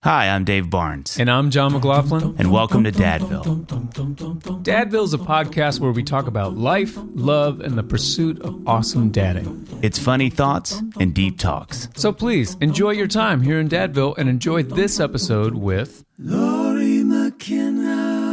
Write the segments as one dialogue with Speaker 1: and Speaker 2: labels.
Speaker 1: Hi, I'm Dave Barnes.
Speaker 2: And I'm John McLaughlin.
Speaker 1: And welcome to Dadville.
Speaker 2: Dadville is a podcast where we talk about life, love, and the pursuit of awesome dadding.
Speaker 1: It's funny thoughts and deep talks.
Speaker 2: So please, enjoy your time here in Dadville and enjoy this episode with...
Speaker 1: Lori McKenna.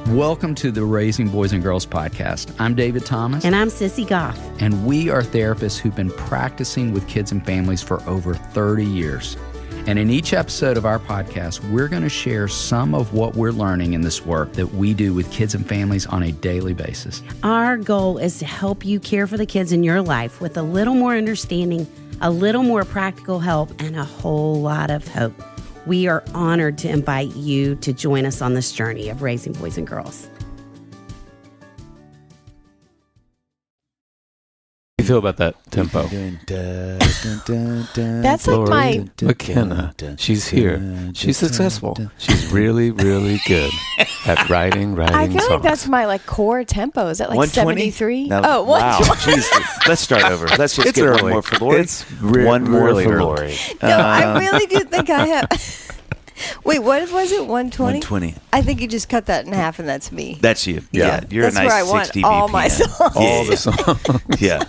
Speaker 3: Welcome to the Raising Boys and Girls podcast. I'm David Thomas.
Speaker 4: And I'm Sissy Goff.
Speaker 3: And we are therapists who've been practicing with kids and families for over 30 years. And in each episode of our podcast, we're going to share some of what we're learning in this work that we do with kids and families on a daily basis.
Speaker 4: Our goal is to help you care for the kids in your life with a little more understanding, a little more practical help, and a whole lot of hope. We are honored to invite you to join us on this journey of raising boys and girls.
Speaker 2: How do you feel about that tempo?
Speaker 5: That's like
Speaker 2: Lori McKenna. She's here. She's successful. She's really, really good at writing
Speaker 5: I feel
Speaker 2: songs.
Speaker 5: like that's my core tempo. Is that like 73?
Speaker 1: No,
Speaker 5: Oh,
Speaker 1: wow.
Speaker 5: 120.
Speaker 1: Jeez, let's start over. Let's just
Speaker 2: It's
Speaker 1: get
Speaker 2: early.
Speaker 1: one more for Lori.
Speaker 2: It's
Speaker 1: one more
Speaker 2: really
Speaker 1: for
Speaker 2: early.
Speaker 1: Lori.
Speaker 5: No, I really do think I have. Wait, what was it? 120?
Speaker 1: 120.
Speaker 5: I think you just cut that in half, and that's me.
Speaker 1: That's you.
Speaker 2: Yeah.
Speaker 1: You're
Speaker 5: That's
Speaker 1: a nice
Speaker 5: where I want
Speaker 1: 60
Speaker 5: all
Speaker 1: BPM.
Speaker 5: my songs.
Speaker 2: All the songs.
Speaker 1: Yeah.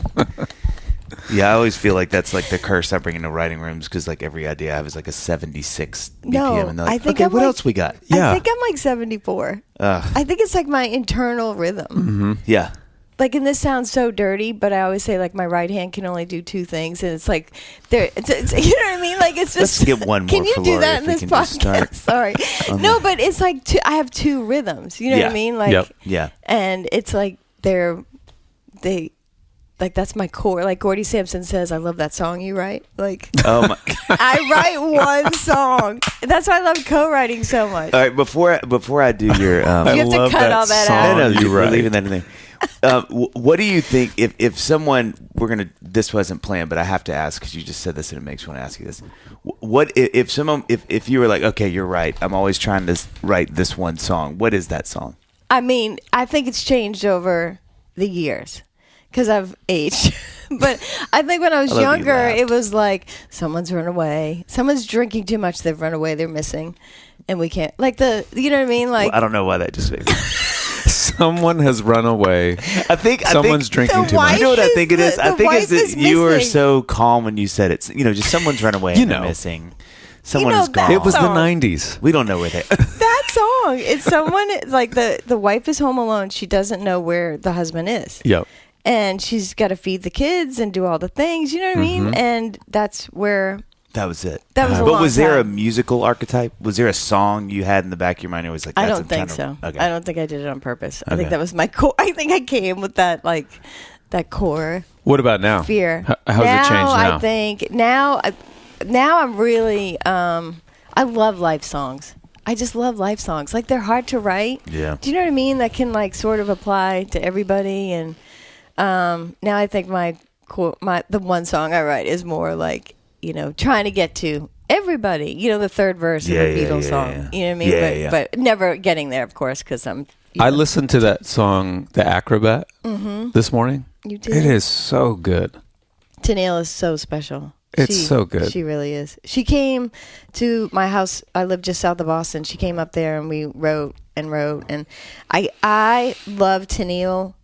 Speaker 1: Yeah, I always feel like that's like the curse I bring into writing rooms because like every idea I have is like a 76 BPM.
Speaker 5: No,
Speaker 1: and they're like,
Speaker 5: I think
Speaker 1: okay,
Speaker 5: I'm
Speaker 1: what
Speaker 5: like-
Speaker 1: else we got?
Speaker 2: Yeah.
Speaker 5: I think I'm like 74. I think it's like my internal rhythm.
Speaker 1: Yeah.
Speaker 5: Like, and this sounds so dirty, but I always say like my right hand can only do two things, and it's like there. It's you know what I mean? Like it's just.
Speaker 1: Let's get one more
Speaker 5: Can you
Speaker 1: for
Speaker 5: do
Speaker 1: Lori
Speaker 5: that
Speaker 1: if
Speaker 5: in
Speaker 1: we
Speaker 5: this
Speaker 1: can just start
Speaker 5: podcast? Sorry,
Speaker 1: on
Speaker 5: no,
Speaker 1: the-
Speaker 5: but it's like I have two rhythms. You know what I mean? Like,
Speaker 2: Yep.
Speaker 1: Yeah.
Speaker 5: and it's like they. Like that's my core. Like Gordy Sampson says, "I love that song you write." Like
Speaker 1: Oh my.
Speaker 5: I write one song. That's why I love co-writing so much.
Speaker 1: All right, before I do your,
Speaker 5: You have to
Speaker 2: love
Speaker 5: cut
Speaker 2: that
Speaker 5: all that
Speaker 2: song.
Speaker 5: out.
Speaker 1: no,
Speaker 2: you
Speaker 1: we're
Speaker 2: write.
Speaker 1: leaving that in there. What do you think if someone this wasn't planned, but I have to ask because you just said this and it makes me want to ask you this. What if someone if you were like, okay, you're right, I'm always trying to write this one song. What is that song?
Speaker 5: I mean, I think it's changed over the years because I've aged. But I think when I was
Speaker 1: I love you
Speaker 5: younger,
Speaker 1: laughed.
Speaker 5: it was like someone's run away. Someone's drinking too much. They've run away. They're missing. And we can't, like you know what I mean? Like,
Speaker 1: Well, I don't know why that just made me.
Speaker 2: Someone has run away.
Speaker 1: I think
Speaker 2: Someone's drinking
Speaker 5: the
Speaker 2: too much.
Speaker 5: wife
Speaker 1: You know what I
Speaker 5: is
Speaker 1: think it is? I
Speaker 5: the
Speaker 1: think
Speaker 5: wife
Speaker 1: it's that
Speaker 5: is
Speaker 1: you were
Speaker 5: missing.
Speaker 1: so calm when you said it. Just someone's run away
Speaker 2: You
Speaker 1: and they're
Speaker 2: know.
Speaker 1: missing. Someone
Speaker 5: know
Speaker 1: is gone.
Speaker 5: that
Speaker 2: It was the
Speaker 5: song.
Speaker 2: 90s.
Speaker 1: We don't know where they.
Speaker 5: that song. It's someone, like the wife is home alone. She doesn't know where the husband is.
Speaker 2: Yep.
Speaker 5: And she's got to feed the kids and do all the things. You know what I mean? And that's where.
Speaker 1: That was it.
Speaker 5: That was a
Speaker 1: But
Speaker 5: long
Speaker 1: was there a
Speaker 5: time.
Speaker 1: musical archetype? Was there a song you had in the back of your mind? It was like
Speaker 5: I
Speaker 1: that's
Speaker 5: don't think so.
Speaker 1: Okay.
Speaker 5: I don't think I did it on purpose. I
Speaker 1: Okay.
Speaker 5: think that was my core. I think I came with that core
Speaker 2: What about now?
Speaker 5: fear.
Speaker 2: How's it changed now?
Speaker 5: I think now I'm really. I love life songs. I just love life songs. Like they're hard to write.
Speaker 1: Yeah.
Speaker 5: Do you know what I mean? That can like sort of apply to everybody. And now I think the one song I write is more like trying to get to everybody. The third verse of a Beatles song.
Speaker 1: yeah.
Speaker 5: You know what I mean?
Speaker 1: Yeah,
Speaker 5: but never getting there, of course, because I'm.
Speaker 2: I listened to that song, The Acrobat, this morning.
Speaker 5: You did.
Speaker 2: It is so good.
Speaker 5: Tennille is so special.
Speaker 2: It's so good.
Speaker 5: She really is. She came to my house. I live just south of Boston. She came up there and we wrote. And I love Tennille.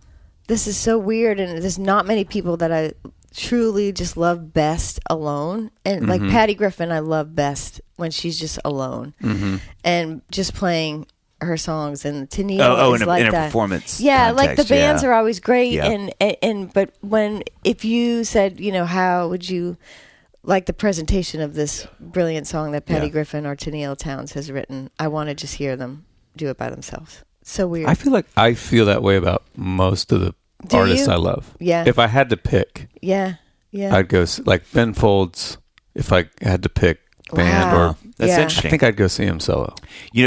Speaker 5: This is so weird, and there's not many people that I truly just love best alone. And like Patty Griffin, I love best when she's just alone and just playing her songs. And Tennille is like
Speaker 1: in a
Speaker 5: that.
Speaker 1: performance.
Speaker 5: Yeah, like the
Speaker 1: context,
Speaker 5: bands
Speaker 1: yeah.
Speaker 5: are always great,
Speaker 1: Yeah.
Speaker 5: but if you said, how would you like the presentation of this brilliant song that Patty
Speaker 1: Yeah.
Speaker 5: Griffin or Tennille Townes has written, I want to just hear them do it by themselves. So weird.
Speaker 2: I feel like I feel that way about most of the
Speaker 5: Do
Speaker 2: artists
Speaker 5: you?
Speaker 2: I love.
Speaker 5: Yeah.
Speaker 2: If I had to pick,
Speaker 5: yeah.
Speaker 2: I'd go like Ben Folds. If I had to pick band,
Speaker 5: Wow.
Speaker 2: or
Speaker 1: That's
Speaker 5: Yeah.
Speaker 1: interesting.
Speaker 2: I think I'd go see him solo.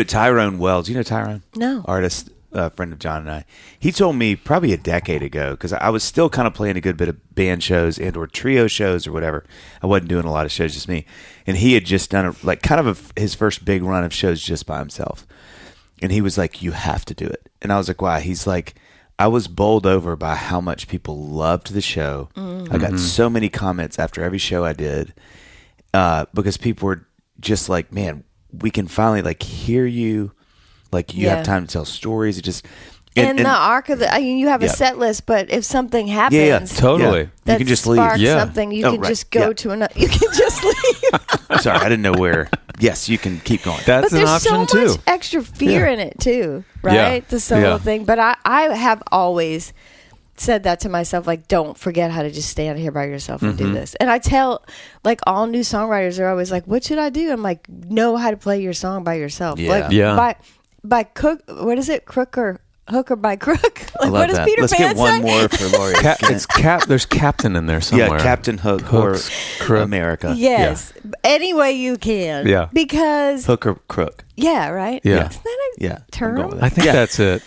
Speaker 1: Tyrone Wells. You know Tyrone?
Speaker 5: No.
Speaker 1: Artist, friend of John and I. He told me probably a decade ago, because I was still kind of playing a good bit of band shows and or trio shows or whatever. I wasn't doing a lot of shows, just me. And he had just done his first big run of shows just by himself. And he was like, you have to do it. And I was like, why? He's like, I was bowled over by how much people loved the show. I got so many comments after every show I did because people were just like, man, we can finally like hear you. Like you have time to tell stories. It just
Speaker 5: and the arc of you have a set list, but if something happens,
Speaker 2: totally,
Speaker 1: you can just leave.
Speaker 5: Something you can just go to another. You can just leave.
Speaker 1: Sorry, I didn't know where. Yes, you can keep going.
Speaker 2: That's an option too.
Speaker 5: There's so much extra fear in it too, right? The solo thing. But I have always said that to myself, like, don't forget how to just stand here by yourself and do this. And I tell, like, all new songwriters are always like, what should I do? I'm like, know how to play your song by yourself. By what is it? Crook or hook or by crook? Like, what does Peter
Speaker 1: Let's
Speaker 5: Pan
Speaker 1: get one
Speaker 5: say?
Speaker 1: more for Lori.
Speaker 2: There's Captain in there somewhere.
Speaker 1: Yeah, Captain Hook
Speaker 2: Hooks,
Speaker 1: or
Speaker 2: Crook.
Speaker 1: America.
Speaker 5: Yes. Any way you can.
Speaker 2: Yeah.
Speaker 5: Because
Speaker 1: Hook or crook.
Speaker 5: yeah, right?
Speaker 2: Yeah.
Speaker 5: Isn't that a
Speaker 1: I'm
Speaker 5: term?
Speaker 1: going with that.
Speaker 2: I think that's it.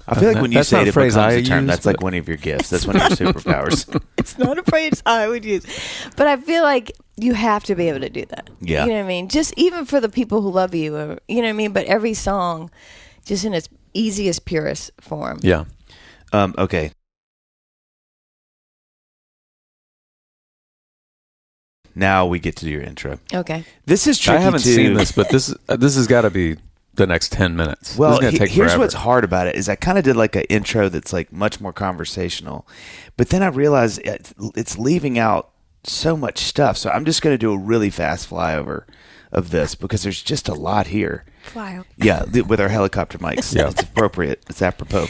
Speaker 1: I feel like when you
Speaker 2: That's
Speaker 1: say
Speaker 2: not
Speaker 1: it,
Speaker 2: a
Speaker 1: it
Speaker 2: phrase
Speaker 1: becomes
Speaker 2: I
Speaker 1: a term.
Speaker 2: use,
Speaker 1: That's like
Speaker 2: but-
Speaker 1: one of your gifts. That's one of your superpowers.
Speaker 5: It's not a phrase I would use. But I feel like you have to be able to do that.
Speaker 1: Yeah.
Speaker 5: You know what I mean? Just even for the people who love you, or, you know what I mean? But every song, just in its easiest, purest form.
Speaker 2: Yeah.
Speaker 1: Okay. Now we get to do your intro.
Speaker 5: Okay.
Speaker 1: This is tricky
Speaker 2: I haven't
Speaker 1: too.
Speaker 2: seen this, but this has got to be the next 10 minutes.
Speaker 1: Well,
Speaker 2: this is gonna take
Speaker 1: here's
Speaker 2: forever.
Speaker 1: what's hard about it is I kind of did like an intro that's like much more conversational, but then I realized it's leaving out so much stuff. So I'm just going to do a really fast flyover of this because there's just a lot here.
Speaker 5: Wow.
Speaker 1: Yeah, with our helicopter mics.
Speaker 2: Yeah.
Speaker 1: It's appropriate. It's apropos.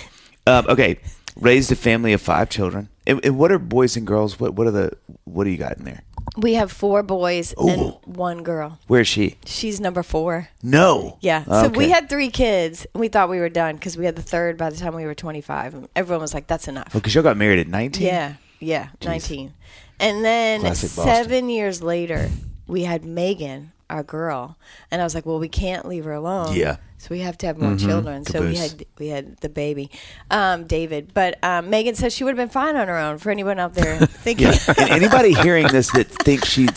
Speaker 1: Okay, raised a family of 5 children. And what are boys and girls? What do you got in there?
Speaker 5: We have 4 boys and
Speaker 1: Ooh.
Speaker 5: 1 girl.
Speaker 1: Where's she?
Speaker 5: She's number 4.
Speaker 1: No.
Speaker 5: Yeah. So
Speaker 1: Okay.
Speaker 5: we had 3 kids. And we thought we were done because we had the 3rd by the time we were 25. And everyone was like, that's enough.
Speaker 1: Because y'all got married at 19?
Speaker 5: Yeah. Yeah. 19. And then
Speaker 1: Classic Boston.
Speaker 5: 7 years later, we had Megan, our girl. And I was like, well, we can't leave her alone.
Speaker 1: Yeah.
Speaker 5: So we have to have more children. So
Speaker 1: Caboose.
Speaker 5: we had the baby, David. But Megan says she would have been fine on her own. For anyone out there thinking,
Speaker 1: Yeah. And anybody hearing this that thinks she's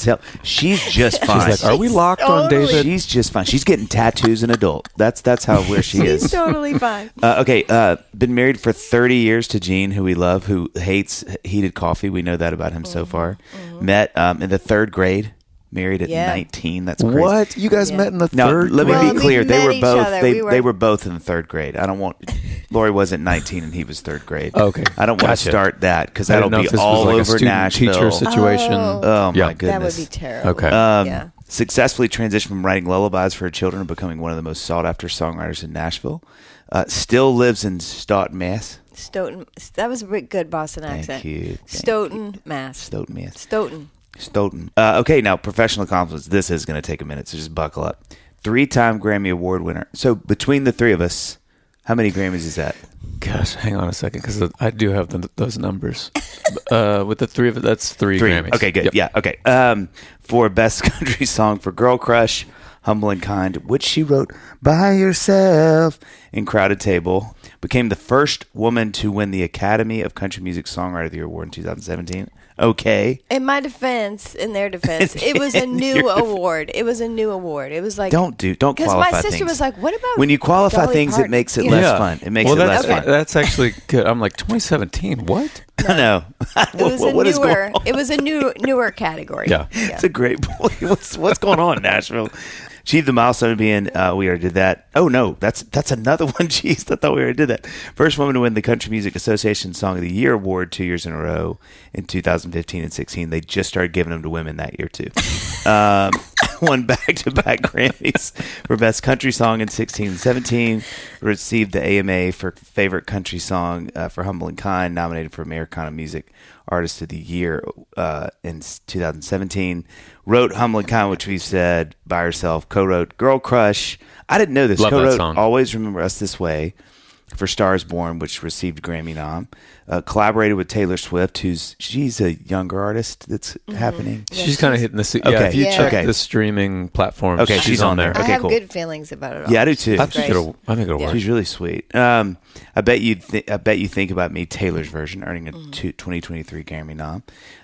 Speaker 1: just fine.
Speaker 2: She's like, are we locked on
Speaker 5: Totally.
Speaker 2: David?
Speaker 1: She's just fine. She's getting tattoos an adult. That's how where she
Speaker 5: she's
Speaker 1: is.
Speaker 5: totally fine.
Speaker 1: Okay, been married for 30 years to Gene, who we love, who hates heated coffee. We know that about him so far. Met in the 3rd grade, married at 19. That's crazy.
Speaker 2: What? You guys
Speaker 5: Yeah.
Speaker 2: met in the
Speaker 1: Now,
Speaker 2: third
Speaker 1: let me
Speaker 2: grade?
Speaker 1: be clear.
Speaker 5: we
Speaker 1: They
Speaker 5: met
Speaker 1: were
Speaker 5: each
Speaker 1: both
Speaker 5: other.
Speaker 1: they were both in the 3rd grade. I don't want Lori wasn't 19 and he was 3rd grade.
Speaker 2: Okay.
Speaker 1: I don't want
Speaker 2: Gotcha.
Speaker 1: to start that because
Speaker 2: I
Speaker 1: that'll
Speaker 2: didn't know
Speaker 1: be
Speaker 2: if this
Speaker 1: all
Speaker 2: was like
Speaker 1: over
Speaker 2: a
Speaker 1: Nashville.
Speaker 2: student-teacher situation.
Speaker 1: Oh
Speaker 2: Yeah.
Speaker 1: my goodness.
Speaker 5: That would be terrible.
Speaker 2: Okay.
Speaker 5: Yeah.
Speaker 1: Successfully transitioned from writing lullabies for her children to becoming one of the most sought after songwriters in Nashville. Still lives in Stoughton, Mass.
Speaker 5: Stoughton. That was a good Boston
Speaker 1: Thank
Speaker 5: accent.
Speaker 1: you.
Speaker 5: Stoughton, Mass.
Speaker 1: Stoughton, Mass.
Speaker 5: Stoughton.
Speaker 1: Okay, now professional accomplishments. This is going to take a minute, so just buckle up. 3-time Grammy Award winner. So between the 3 of us, how many Grammys is that?
Speaker 2: Gosh, hang on a second, because I do have those numbers. With the 3 of it, that's 3 Grammys.
Speaker 1: Okay, good.
Speaker 2: Yep.
Speaker 1: Yeah, okay. For Best Country Song for Girl Crush, Humble and Kind, which she wrote by herself in Crowded Table, became the first woman to win the Academy of Country Music Songwriter of the Year Award in 2017. Okay.
Speaker 5: In my defense, in their defense, it was a new award. It was a new award. It was like
Speaker 1: Don't
Speaker 5: because
Speaker 1: qualify
Speaker 5: my sister
Speaker 1: things.
Speaker 5: was like, "What about
Speaker 1: When you qualify
Speaker 5: Dolly
Speaker 1: things,
Speaker 5: Parton?"
Speaker 1: it makes it
Speaker 5: Yeah.
Speaker 1: less fun. It makes it less fun.
Speaker 2: That's actually good. I'm like, 2017, what?
Speaker 1: No.
Speaker 5: It was
Speaker 1: What
Speaker 5: a
Speaker 1: is going
Speaker 5: newer.
Speaker 1: on?
Speaker 5: It was a newer category.
Speaker 2: Yeah.
Speaker 1: It's a great point. What's going on in Nashville? Achieved the milestone of being, we already did that. Oh, no, that's another one. Jeez, I thought we already did that. First woman to win the Country Music Association Song of the Year award 2 years in a row in 2015 and 16. They just started giving them to women that year, too. Won back-to-back Grammys for Best Country Song in 16 and 17. Received the AMA for Favorite Country Song for Humble and Kind. Nominated for Americana Music Artist of the Year in 2017. Wrote Humble and Kind, which we've said, by herself. Co-wrote Girl Crush. I didn't know this.
Speaker 2: Love that
Speaker 1: Co-wrote
Speaker 2: song.
Speaker 1: Always Remember Us This Way for Stars Born, which received Grammy nom. Collaborated with Taylor Swift, she's a younger artist that's happening.
Speaker 2: She's kind of hitting the
Speaker 1: Okay.
Speaker 2: Yeah, if you
Speaker 5: Yeah.
Speaker 2: check
Speaker 1: Okay.
Speaker 2: the streaming platforms,
Speaker 1: Okay, she's on there.
Speaker 5: I
Speaker 1: Okay,
Speaker 5: have
Speaker 1: cool.
Speaker 5: good feelings about it all.
Speaker 1: Yeah, I do too.
Speaker 2: I think it'll
Speaker 5: Yeah.
Speaker 2: work.
Speaker 1: She's really sweet. I bet you think about me. Taylor's version, earning a 2023 Grammy nom.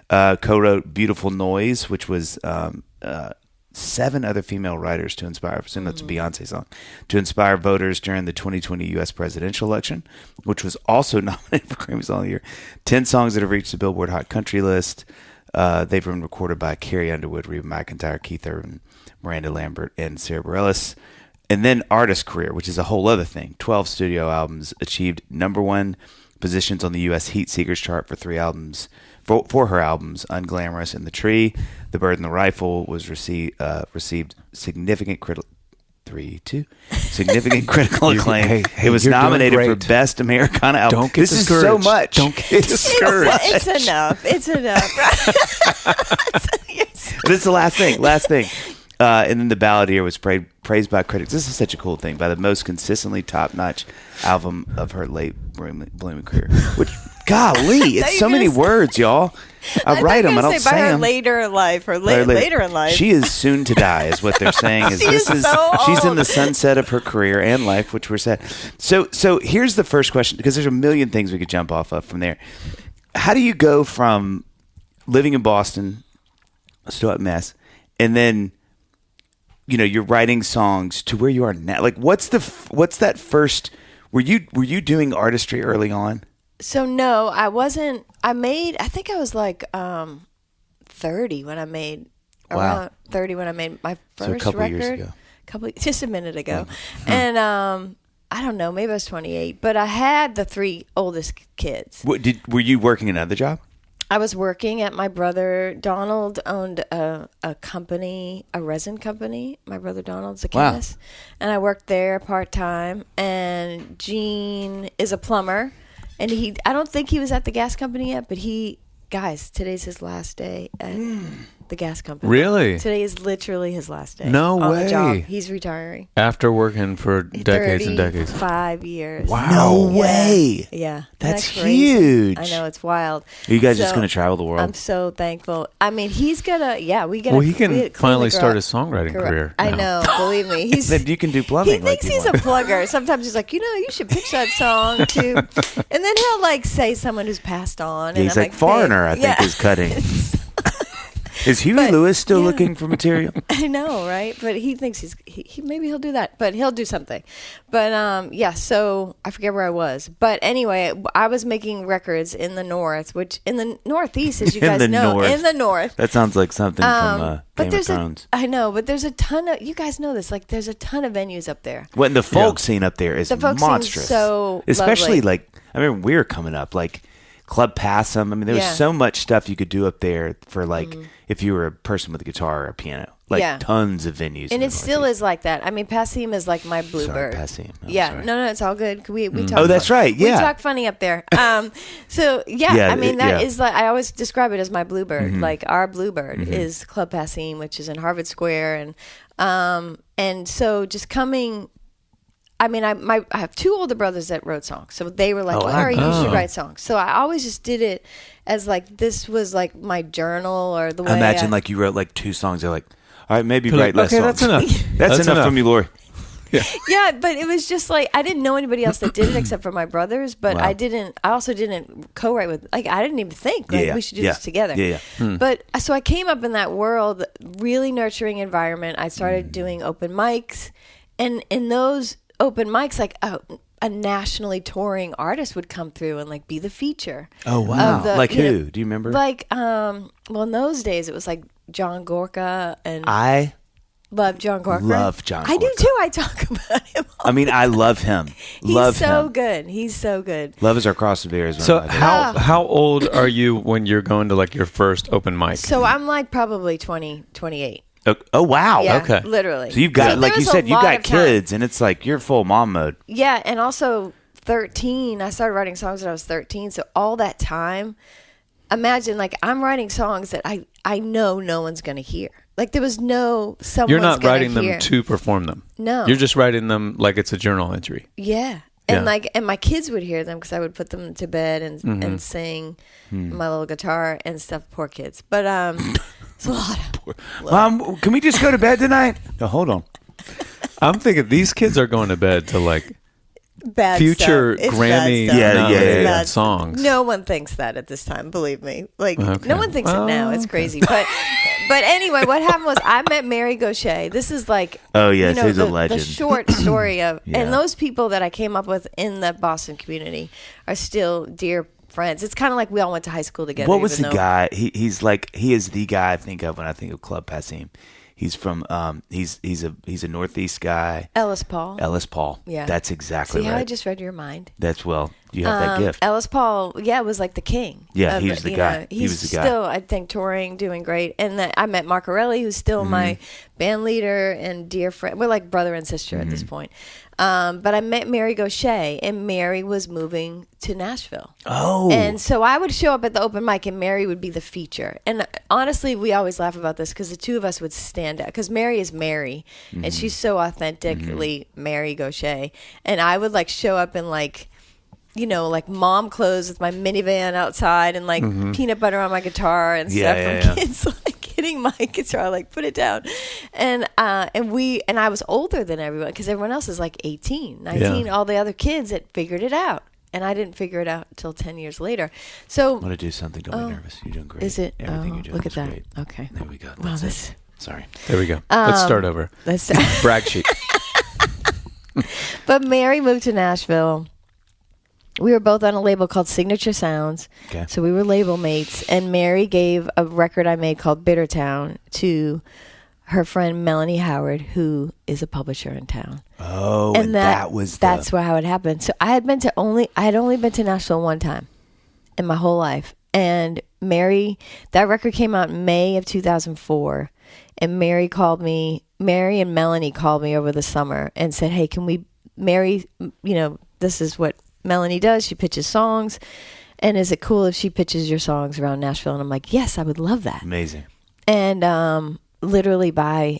Speaker 1: Co-wrote "Beautiful Noise," which was 7 other female writers to inspire. I presume that's a Beyonce song. To inspire voters during the 2020 U.S. presidential election, which was also nominated for Grammy Song of the Year. 10 songs that have reached the Billboard Hot Country list. They've been recorded by Carrie Underwood, Reba McEntire, Keith Urban, Miranda Lambert, and Sarah Bareilles. And then artist career, which is a whole other thing. 12 studio albums, achieved #1 positions on the U.S. Heat Seekers chart for 3 albums. For her albums, Unglamorous and The Tree, The Bird and the Rifle was received significant significant critical acclaim. It was nominated for Best Americana Album.
Speaker 2: Don't get discouraged.
Speaker 1: This is so much.
Speaker 2: Don't get discouraged.
Speaker 5: It's enough. It's enough.
Speaker 1: This is the last thing. And then The Balladeer was praised by critics. This is such a cool thing. By the most consistently top-notch album of her late blooming career. Which, golly, it's so many words, y'all. I write them. I don't say them.
Speaker 5: Later in life or later in life.
Speaker 1: She is soon to die, is what they're saying. She's in the sunset of her career and life, which we're sad. So here's the first question, because there's a million things we could jump off of from there. How do you go from living in Boston, still a mess, and then you're writing songs to where you are now? Like, what's that first? Were you doing artistry early on?
Speaker 5: So no, I wasn't. I think I was like 30 when I made around 30 when I made my first
Speaker 1: a couple
Speaker 5: record.
Speaker 1: Years ago.
Speaker 5: Just a minute ago, and I don't know, maybe I was 28. But I had the 3 oldest kids.
Speaker 1: Were you working another job?
Speaker 5: I was working at my brother Donald owned a company, a resin company. My brother Donald's a chemist, and I worked there part time. And Gene is a plumber, and I don't think he was at the gas company yet, but today's his last day at the gas company.
Speaker 2: Really?
Speaker 5: Today is literally his last day.
Speaker 2: No
Speaker 5: on
Speaker 2: way.
Speaker 5: The job. He's retiring.
Speaker 2: After working for decades and decades.
Speaker 5: 5 years.
Speaker 2: Wow.
Speaker 1: No way.
Speaker 5: Yeah.
Speaker 1: That's
Speaker 5: crazy?
Speaker 1: huge.
Speaker 5: I know, it's wild.
Speaker 1: Are you guys just going to travel the world?
Speaker 5: I'm so thankful. I mean, he's going to,
Speaker 2: Well, he can finally start his songwriting career.
Speaker 5: I know, believe me.
Speaker 1: Then you can do plumbing.
Speaker 5: He thinks he's a plugger. Sometimes he's like, you should pitch that song too. And then he'll say someone who's passed on.
Speaker 1: Yeah, he's like Foreigner, I think, is cutting. Is Huey Lewis still looking for material?
Speaker 5: I know, right? But he thinks maybe he'll do that, but he'll do something. But so I forget where I was. But anyway, I was making records in the North, which in the Northeast, as you guys know, in the North.
Speaker 1: That sounds like something from Game of Thrones.
Speaker 5: I know, but there's a ton of, you guys know this, there's a ton of venues up there.
Speaker 1: Well, the folk scene up there is monstrous.
Speaker 5: So
Speaker 1: especially
Speaker 5: lovely.
Speaker 1: I remember we were coming up, Club Passum. I mean, there was so much stuff you could do up there for if you were a person with a guitar or a piano. Tons of venues.
Speaker 5: And it still is like that. I mean, Passim is like my bluebird.
Speaker 1: Passim.
Speaker 5: Sorry. No, it's all good. We talk.
Speaker 1: Oh, that's right. Yeah.
Speaker 5: We talk funny up there. I mean, that is I always describe it as my bluebird. Mm-hmm. Like our bluebird is Club Passim, which is in Harvard Square, and so just coming. I mean, I have 2 older brothers that wrote songs, so they were like, "Larry, you should write songs." So I always just did it as this was my journal or the way.
Speaker 1: Imagine you wrote 2 songs. They're like, "All right, maybe write less songs."
Speaker 2: That's enough.
Speaker 1: That's enough from you, Lori.
Speaker 5: Yeah, but it was just I didn't know anybody else that did it except for my brothers. But I also didn't co-write with I didn't even think we should do this together. But so I came up in that world, really nurturing environment. I started doing open mics, and in those open mics, a nationally touring artist would come through and be the feature.
Speaker 1: Oh wow! Who? Do you remember?
Speaker 5: Well, in those days it was John Gorka, and
Speaker 1: I
Speaker 5: love John Gorka.
Speaker 1: Love John Gorka.
Speaker 5: I do too. I talk about him.
Speaker 1: I mean, I love him.
Speaker 5: He's so good. He's so good.
Speaker 1: Love is our cross of beers.
Speaker 2: So how old are you when you're going to your first open mic?
Speaker 5: So I'm probably 20, 28.
Speaker 1: Oh wow!
Speaker 5: Yeah,
Speaker 2: okay,
Speaker 5: literally.
Speaker 1: So you've got, you said, you got kids, and it's you're full mom mode.
Speaker 5: Yeah, and also 13. I started writing songs when I was 13. So all that time, imagine I'm writing songs that I know no one's going to hear. There was no someone's
Speaker 2: You're not writing
Speaker 5: hear.
Speaker 2: them to perform them.
Speaker 5: No,
Speaker 2: you're just writing them like it's a journal entry.
Speaker 5: Yeah. And and my kids would hear them because I would put them to bed and sing my little guitar and stuff. Poor kids, but it's a lot of.
Speaker 1: Mom, can we just go to bed tonight? No, hold on.
Speaker 2: I'm thinking these kids are going to bed to
Speaker 5: bad
Speaker 2: future
Speaker 5: stuff. It's
Speaker 2: Grammy
Speaker 5: bad stuff.
Speaker 2: nominated
Speaker 5: Bad
Speaker 2: songs.
Speaker 5: No one thinks that at this time, believe me. Like
Speaker 2: Okay.
Speaker 5: no one thinks it now. It's crazy. But anyway, what happened was I met Mary Gaucher. This is like
Speaker 1: Oh, yes,
Speaker 5: you know,
Speaker 1: he's a legend.
Speaker 5: The short story of
Speaker 1: Yeah.
Speaker 5: and those people that I came up with in the Boston community are still dear friends. It's kind of like we all went to high school together.
Speaker 1: What was the
Speaker 5: even though-
Speaker 1: guy? He is the guy I think of when I think of Club Passim. He's from he's a Northeast guy.
Speaker 5: Ellis Paul.
Speaker 1: Ellis Paul.
Speaker 5: Yeah.
Speaker 1: That's exactly
Speaker 5: See
Speaker 1: right.
Speaker 5: how I just read your mind?
Speaker 1: That's you have that gift.
Speaker 5: Ellis Paul, was like the king.
Speaker 1: Yeah, he was the
Speaker 5: you
Speaker 1: guy.
Speaker 5: know,
Speaker 1: He
Speaker 5: he's
Speaker 1: was the guy.
Speaker 5: still, I think, touring, doing great. And I met Marcarelli, who's still
Speaker 1: Mm-hmm.
Speaker 5: my band leader and dear friend. We're like brother and sister at
Speaker 1: Mm-hmm.
Speaker 5: this point. But I met Mary Gaucher, and Mary was moving to Nashville.
Speaker 1: Oh.
Speaker 5: And so I would show up at the open mic, and Mary would be the feature. And honestly, we always laugh about this because the two of us would stand out. Because Mary is Mary,
Speaker 1: Mm-hmm.
Speaker 5: and she's so authentically Mary Gaucher. And I would like show up in like mom clothes with my minivan outside and like peanut butter on my guitar and stuff from kids like hitting my guitar, like put it down. And I was older than everyone because everyone else is like 18, 19, all the other kids that figured it out. And I didn't figure it out until 10 years later. So
Speaker 1: I'm gonna do something. Don't be nervous. You're doing great.
Speaker 5: is it?
Speaker 1: Everything you're doing
Speaker 5: Look at
Speaker 1: is
Speaker 5: that.
Speaker 1: great.
Speaker 5: Okay.
Speaker 1: There we go.
Speaker 5: Wow,
Speaker 1: That's
Speaker 5: this.
Speaker 1: it. Sorry.
Speaker 2: There we go. Let's start over.
Speaker 5: That's
Speaker 2: Brag sheet.
Speaker 5: But Mary moved to Nashville. We were both on a label called Signature Sounds.
Speaker 1: Okay.
Speaker 5: So we were label mates. And Mary gave a record I made called Bittertown to her friend Melanie Howard, who is a publisher in town.
Speaker 1: Oh, and
Speaker 5: that's how it happened. So I had only been to Nashville one time in my whole life. And that record came out in May of 2004. And Mary and Melanie called me over the summer and said, hey, Mary, this is what Melanie does. She pitches songs. And is it cool if she pitches your songs around Nashville? And I'm like, yes, I would love that.
Speaker 1: Amazing.
Speaker 5: And literally by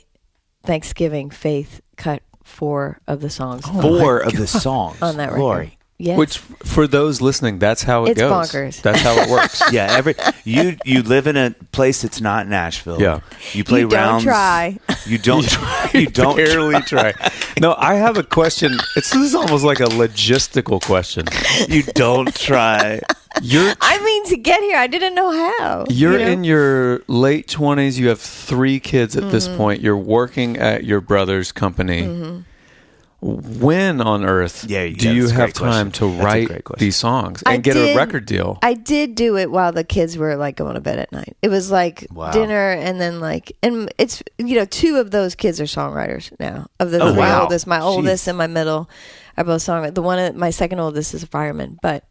Speaker 5: Thanksgiving, Faith cut 4 of the songs.
Speaker 1: Four of the songs
Speaker 5: on that record.
Speaker 1: Lori.
Speaker 5: Yes.
Speaker 2: Which, for those listening, that's how it
Speaker 5: It's
Speaker 2: goes.
Speaker 5: bonkers.
Speaker 2: That's how it works.
Speaker 1: Yeah, you live in a place that's not Nashville.
Speaker 2: Yeah.
Speaker 1: You play
Speaker 5: You don't
Speaker 1: rounds.
Speaker 5: try.
Speaker 1: You don't try. You don't
Speaker 2: barely try. No, I have a question. This is almost like a logistical question.
Speaker 1: You don't try.
Speaker 5: I mean, to get here, I didn't know how.
Speaker 2: You're in your late 20s. You have 3 kids at this point. You're working at your brother's company. When on earth do you have time to write these songs and get a record deal?
Speaker 5: I did do it while the kids were like going to bed at night. It was like dinner and then and it's 2 of those kids are songwriters now. Of the 3 oldest, my oldest and my middle are both songwriters. My second oldest is a fireman, but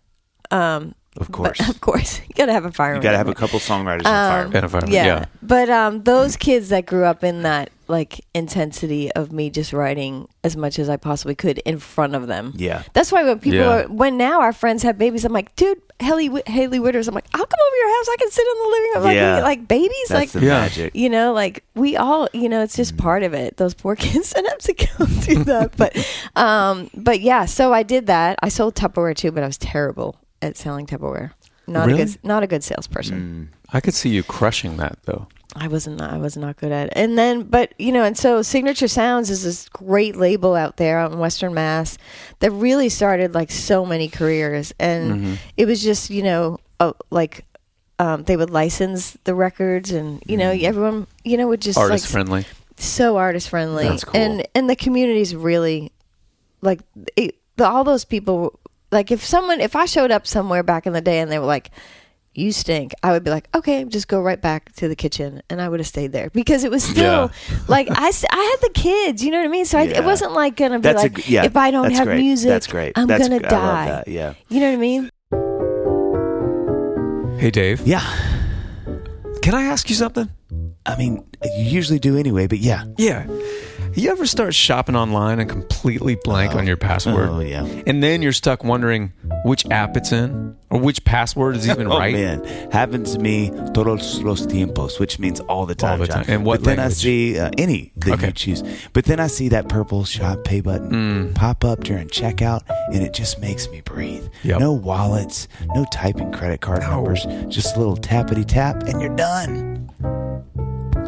Speaker 1: Of course.
Speaker 5: But of course. You got to have a fireman.
Speaker 1: You got to have a couple songwriters and firemen.
Speaker 5: Yeah. But those kids that grew up in that like intensity of me just writing as much as I possibly could in front of them.
Speaker 1: Yeah.
Speaker 5: That's why when now our friends have babies, I'm like, dude, Haley Witters, I'm like, I'll come over to your house. I can sit in the living room. Like babies.
Speaker 1: That's the magic.
Speaker 5: Like we all, it's just part of it. Those poor kids don't have to go through that. But yeah, so I did that. I sold Tupperware too, but I was terrible at selling Tupperware. Not a good salesperson.
Speaker 2: I could see you crushing that though.
Speaker 5: I was not good at it. And then, and so Signature Sounds is this great label out there out in Western Mass that really started like so many careers. And it was just, they would license the records and, everyone, would just
Speaker 2: artist friendly.
Speaker 5: So artist friendly.
Speaker 1: That's cool.
Speaker 5: And the community's really like all those people, like if I showed up somewhere back in the day and they were like, you stink, I would be like, okay, just go right back to the kitchen, and I would have stayed there because it was still like I had the kids, you know what I mean? So it wasn't like gonna be if I don't have music,
Speaker 1: that's great.
Speaker 5: I'm gonna die.
Speaker 1: I love that. Yeah,
Speaker 5: you know what I mean?
Speaker 2: Hey, Dave.
Speaker 1: Yeah.
Speaker 2: Can I ask you something?
Speaker 1: I mean, you usually do anyway, but yeah.
Speaker 2: Yeah. You ever start shopping online and completely blank on your password?
Speaker 1: Oh, yeah.
Speaker 2: And then you're stuck wondering which app it's in or which password is even right?
Speaker 1: Oh, man. Happens to me todos los tiempos, which means all the time.
Speaker 2: All the time. And what
Speaker 1: But then
Speaker 2: language?
Speaker 1: I see any that you choose. But then I see that purple shop pay button pop up during checkout, and it just makes me breathe.
Speaker 2: Yep.
Speaker 1: No wallets, no typing credit card numbers, just a little tappity tap, and you're done.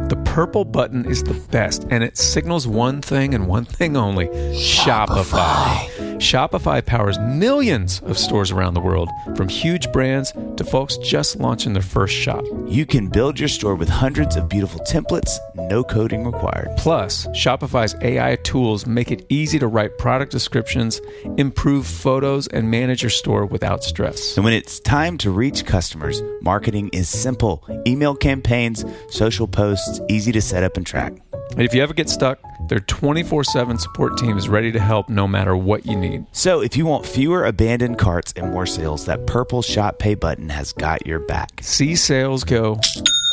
Speaker 2: The purple button is the best, and it signals one thing and one thing only: Shopify. Shopify powers millions of stores around the world, from huge brands to folks just launching their first shop.
Speaker 1: You can build your store with hundreds of beautiful templates, no coding required.
Speaker 2: Plus, Shopify's AI tools make it easy to write product descriptions, improve photos, and manage your store without stress.
Speaker 1: And when it's time to reach customers, marketing is simple. Email campaigns, social posts, easy to set up and track.
Speaker 2: And if you ever get stuck, their 24/7 support team is ready to help no matter what you need.
Speaker 1: So if you want fewer abandoned carts and more sales, that purple Shop Pay button has got your back.
Speaker 2: See sales go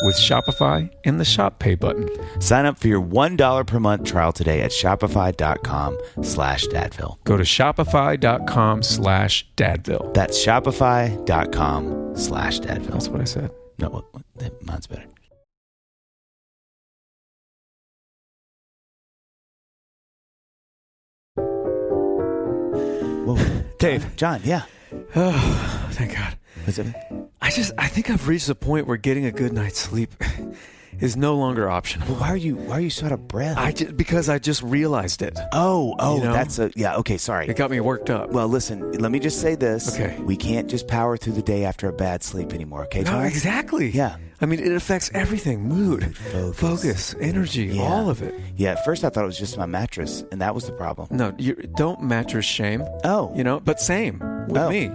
Speaker 2: with Shopify and the Shop Pay button.
Speaker 1: Sign up for your $1 per month trial today at shopify.com/dadville.
Speaker 2: Go to shopify.com/dadville.
Speaker 1: That's shopify.com/dadville.
Speaker 2: That's what I said.
Speaker 1: No, mine's better. Whoa.
Speaker 2: Dave.
Speaker 1: John, yeah.
Speaker 2: Oh, thank God.
Speaker 1: What's it?
Speaker 2: I think I've reached a point where getting a good night's sleep is no longer optional.
Speaker 1: Well, why are you so out of breath?
Speaker 2: Because I just realized it.
Speaker 1: Oh,
Speaker 2: you know?
Speaker 1: Okay, sorry.
Speaker 2: It got me worked up.
Speaker 1: Well, listen, let me just say this.
Speaker 2: Okay.
Speaker 1: We can't just power through the day after a bad sleep anymore, okay, John?
Speaker 2: No, exactly.
Speaker 1: Yeah.
Speaker 2: I mean, it affects everything. Mood, focus, energy, all of it.
Speaker 1: Yeah, at first I thought it was just my mattress, and that was the problem.
Speaker 2: No, don't mattress shame.
Speaker 1: Oh.
Speaker 2: But same with me,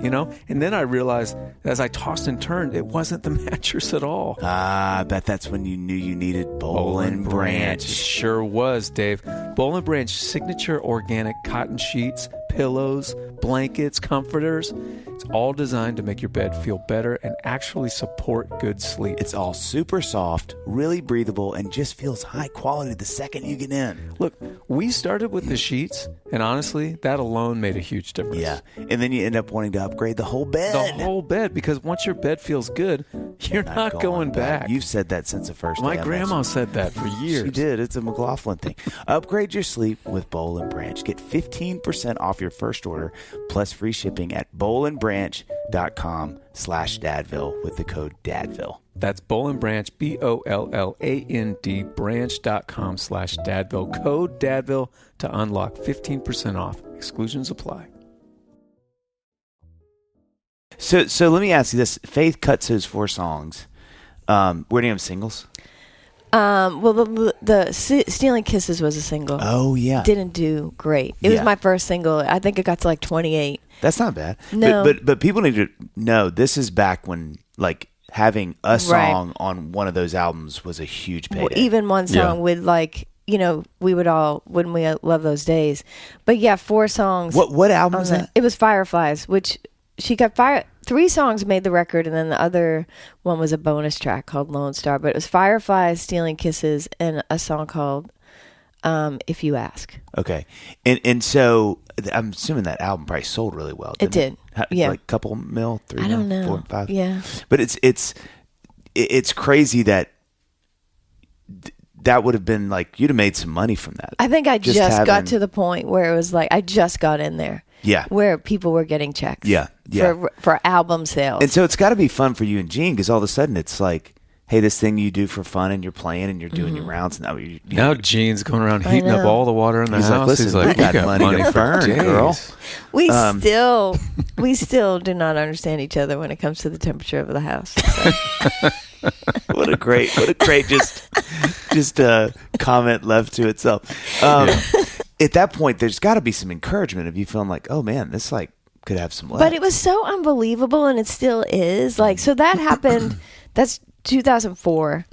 Speaker 2: And then I realized, as I tossed and turned, it wasn't the mattress at all.
Speaker 1: I bet that's when you knew you needed Boll and Branch.
Speaker 2: It sure was, Dave. Boll and Branch signature organic cotton sheets, pillows, blankets, comforters. It's all designed to make your bed feel better and actually support good sleep.
Speaker 1: It's all super soft, really breathable, and just feels high quality the second you get in.
Speaker 2: Look, we started with the sheets, and honestly, that alone made a huge difference.
Speaker 1: Yeah, and then you end up wanting to upgrade the whole bed.
Speaker 2: The whole bed, because once your bed feels good, you're not going back.
Speaker 1: You've said that since the first day.
Speaker 2: My grandma said that for years.
Speaker 1: She did. It's a McLaughlin thing. Upgrade your sleep with Boll and Branch. Get 15% off your first order, plus free shipping at bollandbranch.com/dadville with the code DADVILLE.
Speaker 2: That's Boll and Branch, BOLLAND, branch.com/dadville. Code DADVILLE to unlock 15% off. Exclusions apply.
Speaker 1: So let me ask you this. Faith cuts those 4 songs. Were any of them singles?
Speaker 5: Well, the Stealing Kisses was a single.
Speaker 1: Oh, yeah.
Speaker 5: Didn't do great. It was my first single. I think it got to like 28.
Speaker 1: That's not bad.
Speaker 5: No.
Speaker 1: But people need to know this is back when, like, having a song on one of those albums was a huge payday.
Speaker 5: Well, even one song would, like, we would all, wouldn't we love those days? But yeah, 4 songs.
Speaker 1: What album was that?
Speaker 5: It was Fireflies, which she got 3 songs made the record, and then the other one was a bonus track called Lone Star. But it was Fireflies, Stealing Kisses, and a song called If You Ask.
Speaker 1: Okay. And so I'm assuming that album probably sold really well.
Speaker 5: It did. Yeah.
Speaker 1: Like a couple mil, 3
Speaker 5: I don't know.
Speaker 1: 4, 5.
Speaker 5: Yeah.
Speaker 1: But it's crazy that that would have been like, you'd have made some money from that.
Speaker 5: I think I just got to the point where it was like, I just got in there.
Speaker 1: Yeah.
Speaker 5: Where people were getting checks.
Speaker 1: Yeah.
Speaker 5: For album sales.
Speaker 1: And so it's got to be fun for you and Gene, because all of a sudden it's like, hey, this thing you do for fun, and you're playing and you're doing your rounds. And
Speaker 2: now Gene's going around heating up all the water in the house.
Speaker 1: He's like, we got money to burn, girl.
Speaker 5: We still do not understand each other when it comes to the temperature of the house. So.
Speaker 1: What a great just comment left to itself. At that point, there's got to be some encouragement of you feeling like, oh man, this like could have some legs.
Speaker 5: But it was so unbelievable, and it still is. Like, so that happened. That's 2004,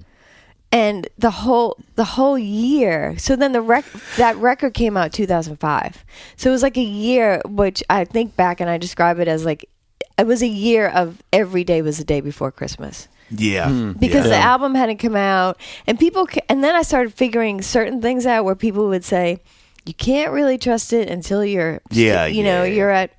Speaker 5: and the whole year. So then that record came out 2005. So it was like a year, which I think back and I describe it as like it was a year of every day was the day before Christmas.
Speaker 1: Yeah.
Speaker 5: Because the album hadn't come out, and then I started figuring certain things out where people would say, you can't really trust it until you're, you're at,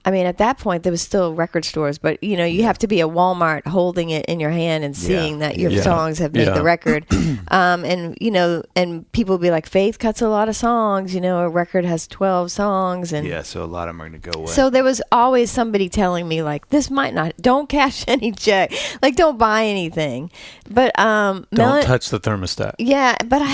Speaker 5: I mean, at that point, there was still record stores, but, you have to be at Walmart holding it in your hand and seeing that your songs have made the record. And people would be like, Faith cuts a lot of songs, a record has 12 songs. And
Speaker 1: so a lot of them are going to go away.
Speaker 5: So there was always somebody telling me, like, this might not, don't cash any check, like, don't buy anything. But,
Speaker 2: don't touch the thermostat.
Speaker 5: Yeah, but I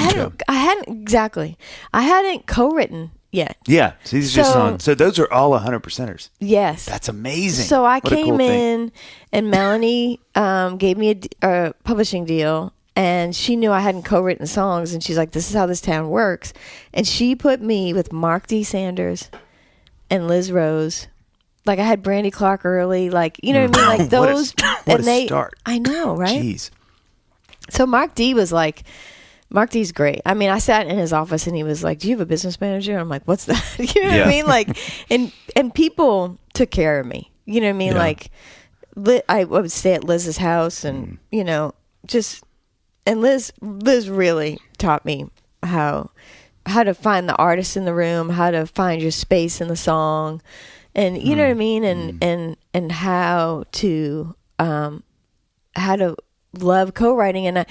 Speaker 5: hadn't co-written yet.
Speaker 1: Yeah. So these are just on. So those are all 100%ers.
Speaker 5: Yes.
Speaker 1: That's amazing.
Speaker 5: So I came in, and Melanie gave me a publishing deal, and she knew I hadn't co-written songs, and she's like, "This is how this town works," and she put me with Mark D. Sanders and Liz Rose. Like I had Brandy Clark early, like you know what I mean, like those.
Speaker 1: What a start!
Speaker 5: I know, right?
Speaker 1: Jeez.
Speaker 5: So Mark D's great. I mean, I sat in his office and he was like, "Do you have a business manager?" And I'm like, "What's that?" You know what I mean? Like, and people took care of me. You know what I mean? Like, I would stay at Liz's house, and you know, and Liz really taught me how to find the artist in the room, how to find your space in the song, and you know what I mean, and how to love co-writing, and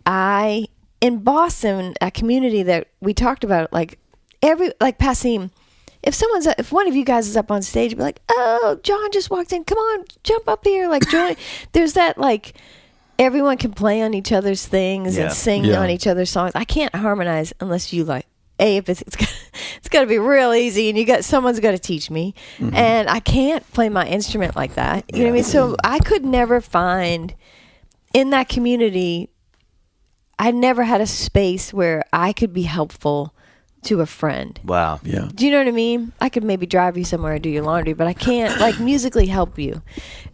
Speaker 5: I in Boston, a community that we talked about, like Passim, if one of you guys is up on stage, be like, "Oh, John just walked in, come on, jump up here," like join. There's that, like, everyone can play on each other's things and sing on each other's songs. I can't harmonize unless you like. If it's got to be real easy, and someone's got to teach me, and I can't play my instrument like that. You know what I mean? So I could never find in that community. I never had a space where I could be helpful to a friend.
Speaker 1: Wow.
Speaker 2: Yeah.
Speaker 5: Do you know what I mean? I could maybe drive you somewhere and do your laundry, but I can't like musically help you.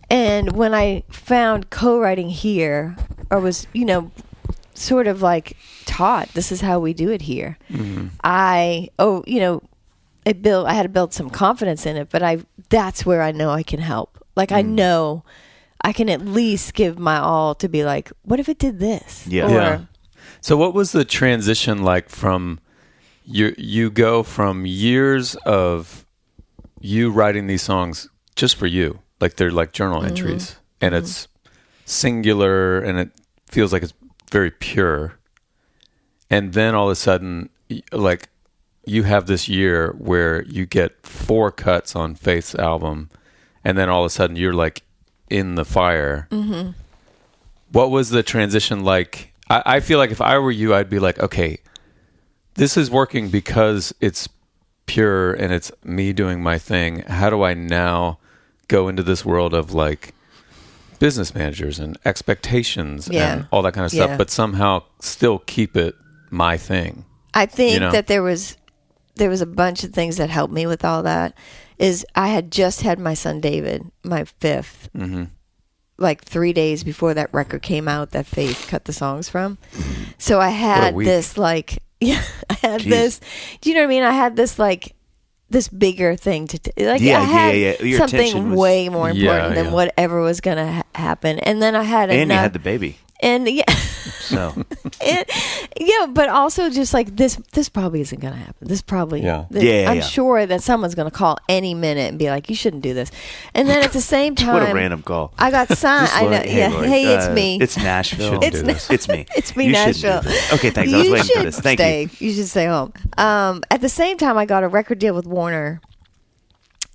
Speaker 5: And when I found co-writing here, or was, you know, sort of like taught, this is how we do it here. I had to build some confidence in it, but that's where I know I can help. Like I know I can at least give my all to be like, what if it did this?
Speaker 2: Yeah. So what was the transition like from you go from years of you writing these songs just for you, like they're like journal entries, and it's singular and it feels like it's very pure, and then all of a sudden, like, you have this year where you get 4 cuts on Faith's album, and then all of a sudden you're like in the fire. What was the transition like? I feel like if I were you, I'd be like, okay, this is working because it's pure and it's me doing my thing. How do I now go into this world of like business managers and expectations and all that kind of stuff, but somehow still keep it my thing?
Speaker 5: I think that there was a bunch of things that helped me with all that. Is I had just had my son David, my 5th, like 3 days before that record came out that Faith cut the songs from. So I had this like, I had this, do you know what I mean? I had this like, this bigger thing to like. I had something way more important than whatever was going to happen. And then I had
Speaker 1: you had the baby.
Speaker 5: And
Speaker 1: so
Speaker 5: but also just like this probably isn't going to happen. This probably I'm sure that someone's going to call any minute and be like, you shouldn't do this. And then at the same time,
Speaker 1: what a random call.
Speaker 5: I got signed. I know. Hey, it's me.
Speaker 1: It's Nashville.
Speaker 5: It's
Speaker 1: me.
Speaker 5: It's me, Nashville.
Speaker 1: Okay, thanks. I was waiting for this. Thank you.
Speaker 5: You should stay home. At the same time, I got a record deal with Warner.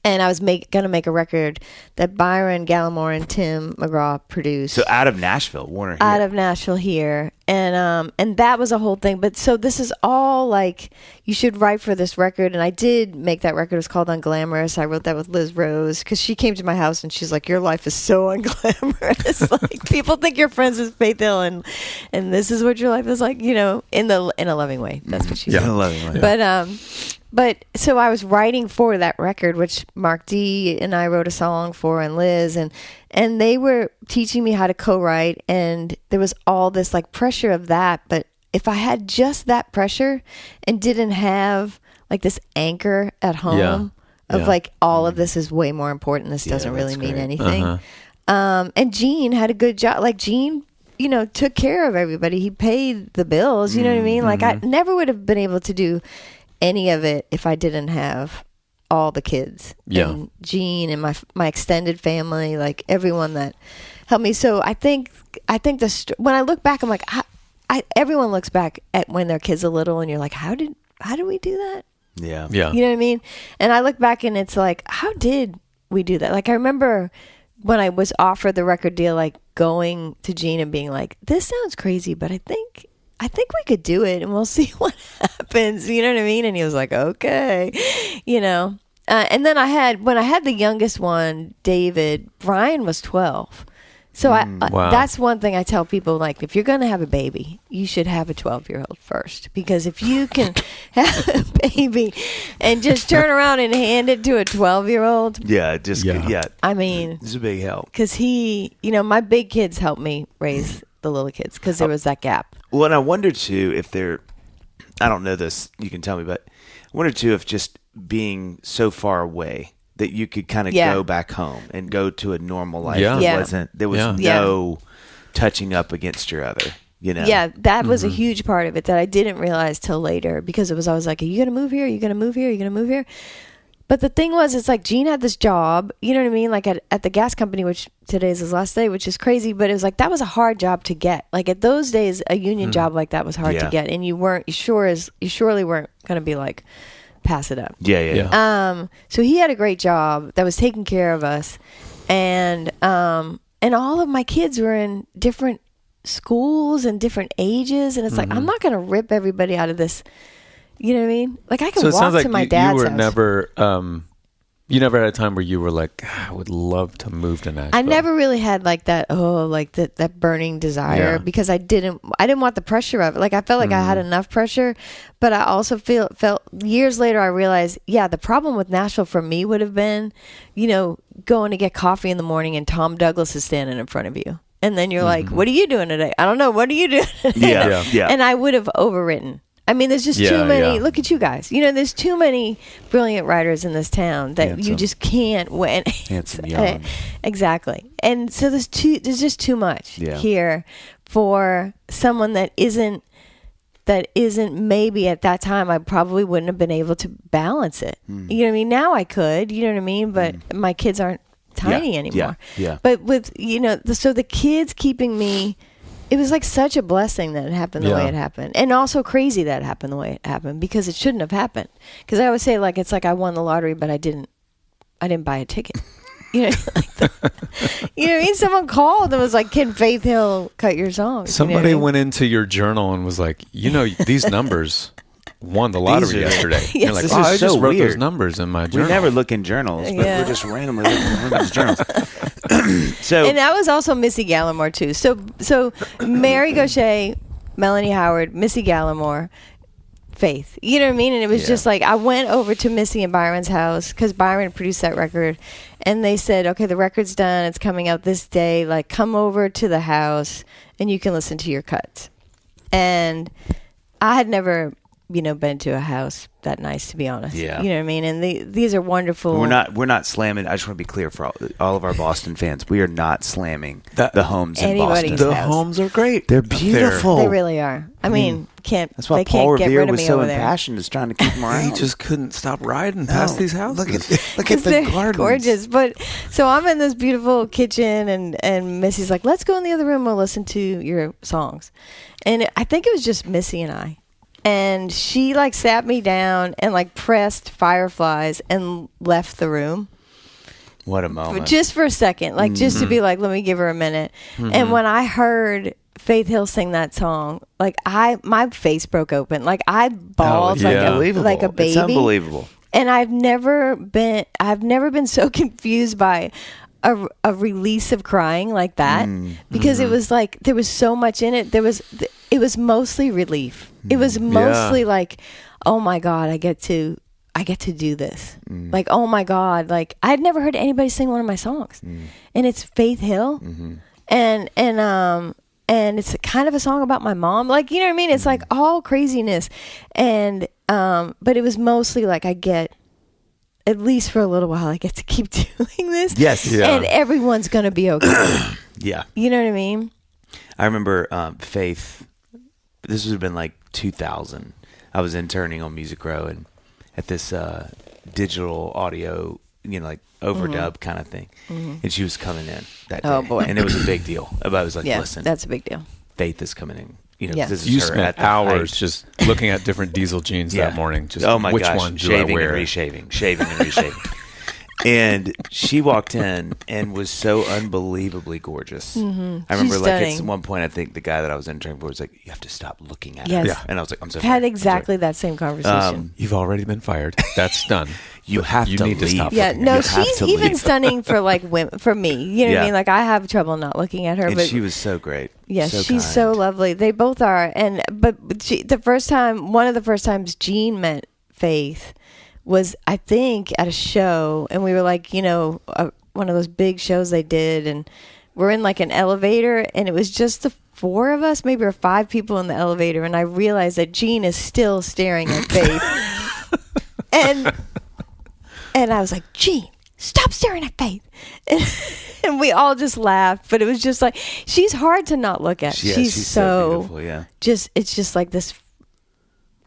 Speaker 5: And I was going to make a record that Byron Gallimore and Tim McGraw produced.
Speaker 1: So out of Nashville, Warner here.
Speaker 5: Out of Nashville here. And that was a whole thing. But so this is all like, you should write for this record. And I did make that record. It was called Unglamorous. I wrote that with Liz Rose because she came to my house and she's like, your life is so unglamorous. Like, people think you're friends with Faith Hill and this is what your life is like, you know, in a loving way. That's what she said.
Speaker 1: In a loving way.
Speaker 5: But so I was writing for that record, which Mark D and I wrote a song for, and Liz, and they were teaching me how to co-write, and there was all this like pressure of that. But if I had just that pressure and didn't have like this anchor at home of like all of this is way more important, this doesn't really mean anything. And Gene had a good job. Like Gene, you know, took care of everybody. He paid the bills. You know what I mean? Like I never would have been able to do any of it if I didn't have all the kids and Gene and my extended family, like everyone that helped me. So I think when I look back, I'm like, everyone looks back at when their kids are little and you're like, how did we do that?
Speaker 1: Yeah.
Speaker 5: You know what I mean? And I look back and it's like, how did we do that? Like I remember when I was offered the record deal, like going to Gene and being like, this sounds crazy, but I think I think we could do it and we'll see what happens. You know what I mean? And he was like, okay, and then when I had the youngest one, David, Brian was 12. So
Speaker 2: wow.
Speaker 5: That's one thing I tell people, like, if you're going to have a baby, you should have a 12-year-old first. Because if you can have a baby and just turn around and hand it to a 12-year-old.
Speaker 1: Yeah.
Speaker 5: I mean.
Speaker 1: It's a big help.
Speaker 5: Because my big kids helped me raise the little kids because there was that gap.
Speaker 1: Well, and I wonder, too, if I don't know this, you can tell me, but I wonder, too, if just being so far away that you could kind of go back home and go to a normal life. There was no touching up against your other,
Speaker 5: Yeah, that was a huge part of it that I didn't realize till later, because it was always like, are you going to move here? Are you going to move here? Are you going to move here? But the thing was, it's like Gene had this job, you know what I mean? Like at the gas company, which today's his last day, which is crazy, but it was like, that was a hard job to get. Like at those days, a union job like that was hard to get. And you surely weren't going to be like, pass it up.
Speaker 1: Yeah.
Speaker 5: So he had a great job that was taking care of us, and all of my kids were in different schools and different ages, and it's like, I'm not going to rip everybody out of this. You know what I mean? Like I can walk to my dad's house.
Speaker 2: You never had a time where you were like, I would love to move to Nashville.
Speaker 5: I never really had like that, that burning desire, because I didn't want the pressure of it. Like I felt like I had enough pressure, but I also felt years later, I realized, the problem with Nashville for me would have been, going to get coffee in the morning and Tom Douglas is standing in front of you. And then you're like, what are you doing today? I don't know. What are you doing today?
Speaker 1: Yeah.
Speaker 5: And I would have overwritten. I mean, there's just too many. Look at you guys. There's too many brilliant writers in this town that you just can't win.
Speaker 1: Handsome, young.
Speaker 5: Exactly. And so there's just too much here for someone that isn't maybe at that time. I probably wouldn't have been able to balance it. You know what I mean? Now I could. You know what I mean? But my kids aren't tiny anymore.
Speaker 1: Yeah.
Speaker 5: But with so the kids keeping me. It was like such a blessing that it happened the way it happened, and also crazy that it happened the way it happened, because it shouldn't have happened. Because I always say, like, it's like I won the lottery, but I didn't buy a ticket. You know what I mean? Someone called and was like, "Can Faith Hill cut your songs?"
Speaker 2: Somebody went into your journal and was like, these numbers won the lottery yesterday. You're like, I just wrote those numbers in my journal.
Speaker 1: We never look in journals, but we're just randomly looking in women's journals.
Speaker 5: And that was also Missy Gallimore too. So Mary Gauthier, Melanie Howard, Missy Gallimore, Faith. You know what I mean? And it was just like, I went over to Missy and Byron's house because Byron produced that record, and they said, okay, the record's done. It's coming out this day. Like, come over to the house and you can listen to your cuts. And I had never been to a house that nice, to be honest.
Speaker 1: Yeah.
Speaker 5: You know what I mean? And these are wonderful.
Speaker 1: We're not slamming. I just want to be clear for all of our Boston fans. We are not slamming the homes in Boston.
Speaker 2: The homes are great.
Speaker 1: They're beautiful.
Speaker 5: They really are. I mean,
Speaker 1: that's why Paul Revere was so impassioned, is trying to keep them around.
Speaker 2: He just couldn't stop riding past these houses.
Speaker 1: Look at the gardens.
Speaker 5: Gorgeous. But so I'm in this beautiful kitchen, and Missy's like, let's go in the other room. We'll listen to your songs. And I think it was just Missy and I. And she like sat me down and like pressed Fireflies and left the room.
Speaker 1: What a moment.
Speaker 5: Just for a second. Like just to be like, let me give her a minute. And when I heard Faith Hill sing that song, like my face broke open. Like I bawled like a baby.
Speaker 1: It's unbelievable.
Speaker 5: And I've never been so confused by a release of crying like that, because it was like there was so much in it. It was mostly relief. It was mostly like, oh my God, I get to do this. Like, oh my God, like I'd never heard anybody sing one of my songs, and it's Faith Hill, and it's kind of a song about my mom. Like, you know what I mean? It's like all craziness, and but it was mostly like I get. At least for a little while, I get to keep doing this.
Speaker 1: Yes.
Speaker 5: Yeah. And everyone's going to be okay.
Speaker 1: Yeah.
Speaker 5: You know what I mean?
Speaker 1: I remember Faith, this would have been like 2000. I was interning on Music Row and at this digital audio, like overdub kind of thing. And she was coming in that day.
Speaker 5: Oh, boy.
Speaker 1: And it was a big deal. I was like, listen.
Speaker 5: That's a big deal.
Speaker 1: Faith is coming in.
Speaker 5: This
Speaker 2: you spent hours just looking at different diesel jeans that morning. Just
Speaker 1: oh my
Speaker 2: which
Speaker 1: gosh,
Speaker 2: one do
Speaker 1: shaving
Speaker 2: I wear?
Speaker 1: And reshaving, shaving and reshaping. And she walked in and was so unbelievably gorgeous.
Speaker 5: Mm-hmm.
Speaker 1: I remember,
Speaker 5: She's
Speaker 1: like,
Speaker 5: stunning.
Speaker 1: at one point, I think the guy that I was interning for was like, "You have to stop looking at
Speaker 5: Yes.
Speaker 1: her."
Speaker 5: Yeah.
Speaker 1: And I was like, "I'm so sorry."
Speaker 5: Had exactly that same conversation.
Speaker 2: You've already been fired. That's done.
Speaker 1: You have to
Speaker 2: need to
Speaker 1: leave.
Speaker 2: stop.
Speaker 5: Yeah, no,
Speaker 1: You have
Speaker 5: she's
Speaker 1: to
Speaker 5: even
Speaker 1: leave.
Speaker 5: stunning for like women, for me. You know what I
Speaker 1: Yeah.
Speaker 5: mean? Like I have trouble not looking at her,
Speaker 1: And
Speaker 5: but
Speaker 1: she was so great.
Speaker 5: yeah,
Speaker 1: so
Speaker 5: she's
Speaker 1: kind.
Speaker 5: so lovely. They both are. And but one of the first times Jean met Faith was, I think, at a show, and we were like, one of those big shows they did, and we're in like an elevator, and it was just the four of us, maybe, or five people in the elevator, and I realized that Jean is still staring at Faith, and I was like, Jean, stop staring at Faith. And we all just laughed, but it was just like, she's hard to not look at.
Speaker 1: Yeah,
Speaker 5: she's so
Speaker 1: beautiful. Yeah.
Speaker 5: it's just like this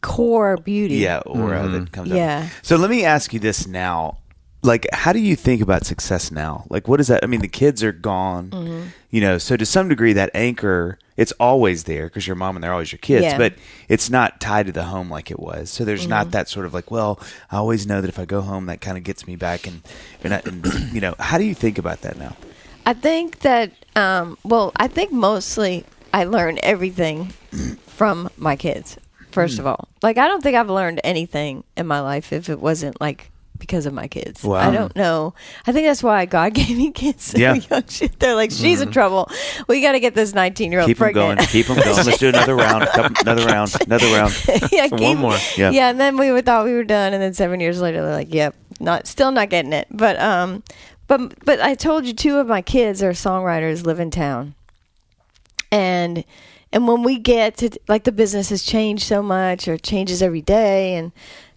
Speaker 5: core beauty.
Speaker 1: Yeah, aura that comes out.
Speaker 5: Yeah.
Speaker 1: So let me ask you this now. Like, how do you think about success now? Like, what is that? I mean, the kids are gone, so to some degree that anchor, it's always there because your mom and they're always your kids,
Speaker 5: Yeah.
Speaker 1: but it's not tied to the home like it was. So there's not that sort of like, well, I always know that if I go home, that kind of gets me back. And how do you think about that now?
Speaker 5: I think that, I think mostly I learned everything from my kids, first of all. Like, I don't think I've learned anything in my life if it wasn't like because of my kids.
Speaker 1: Wow.
Speaker 5: I don't know. I think that's why God gave me kids so young. They're like, she's in trouble. We got to get this 19-year-old
Speaker 1: Keep them
Speaker 5: pregnant.
Speaker 1: going. Keep them going. Let's do another round. Another round.
Speaker 5: Yeah,
Speaker 2: One more.
Speaker 1: Yeah.
Speaker 5: Yeah, and then we thought we were done, and then 7 years later, they're like, "Yep, still not getting it." But I told you, two of my kids are songwriters, live in town, and when we get to, like, the business has changed so much, or changes every day,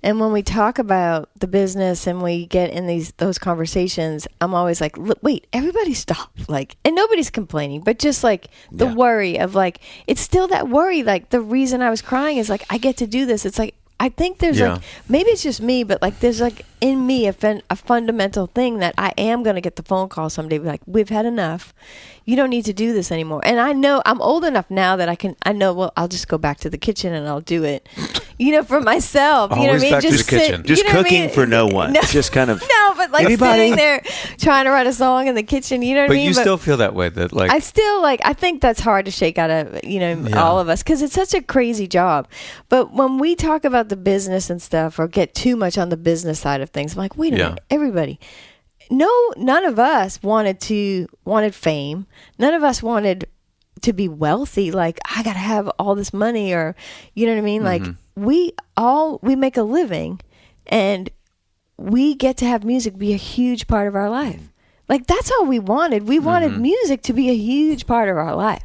Speaker 5: and when we talk about the business and we get in those conversations, I'm always like, wait, everybody stop. Like, and nobody's complaining, but just like the worry of, like, it's still that worry. Like, the reason I was crying is like, I get to do this. It's like, I think there's like, maybe it's just me, but like, there's like in me a fundamental thing that I am going to get the phone call someday, be like, we've had enough. You don't need to do this anymore. And I know I'm old enough now that I know, well, I'll just go back to the kitchen and I'll do it, for myself. You know what I mean?
Speaker 2: Back to the kitchen.
Speaker 1: Just cooking for no one.
Speaker 5: No.
Speaker 1: Just kind of.
Speaker 5: No, but like
Speaker 1: anybody?
Speaker 5: sitting there trying to write a song in the kitchen, you know what I
Speaker 2: But
Speaker 5: mean?
Speaker 2: you still feel that way, that like
Speaker 5: I still I think that's hard to shake out of, all of us, because it's such a crazy job. But when we talk about the business and stuff, or get too much on the business side of things, I'm like, wait a minute, everybody. No, none of us wanted fame. None of us wanted to be wealthy. Like, I got to have all this money, or, you know what I mean? Like, we make a living, and we get to have music be a huge part of our life. Like, that's all we wanted. We wanted music to be a huge part of our life.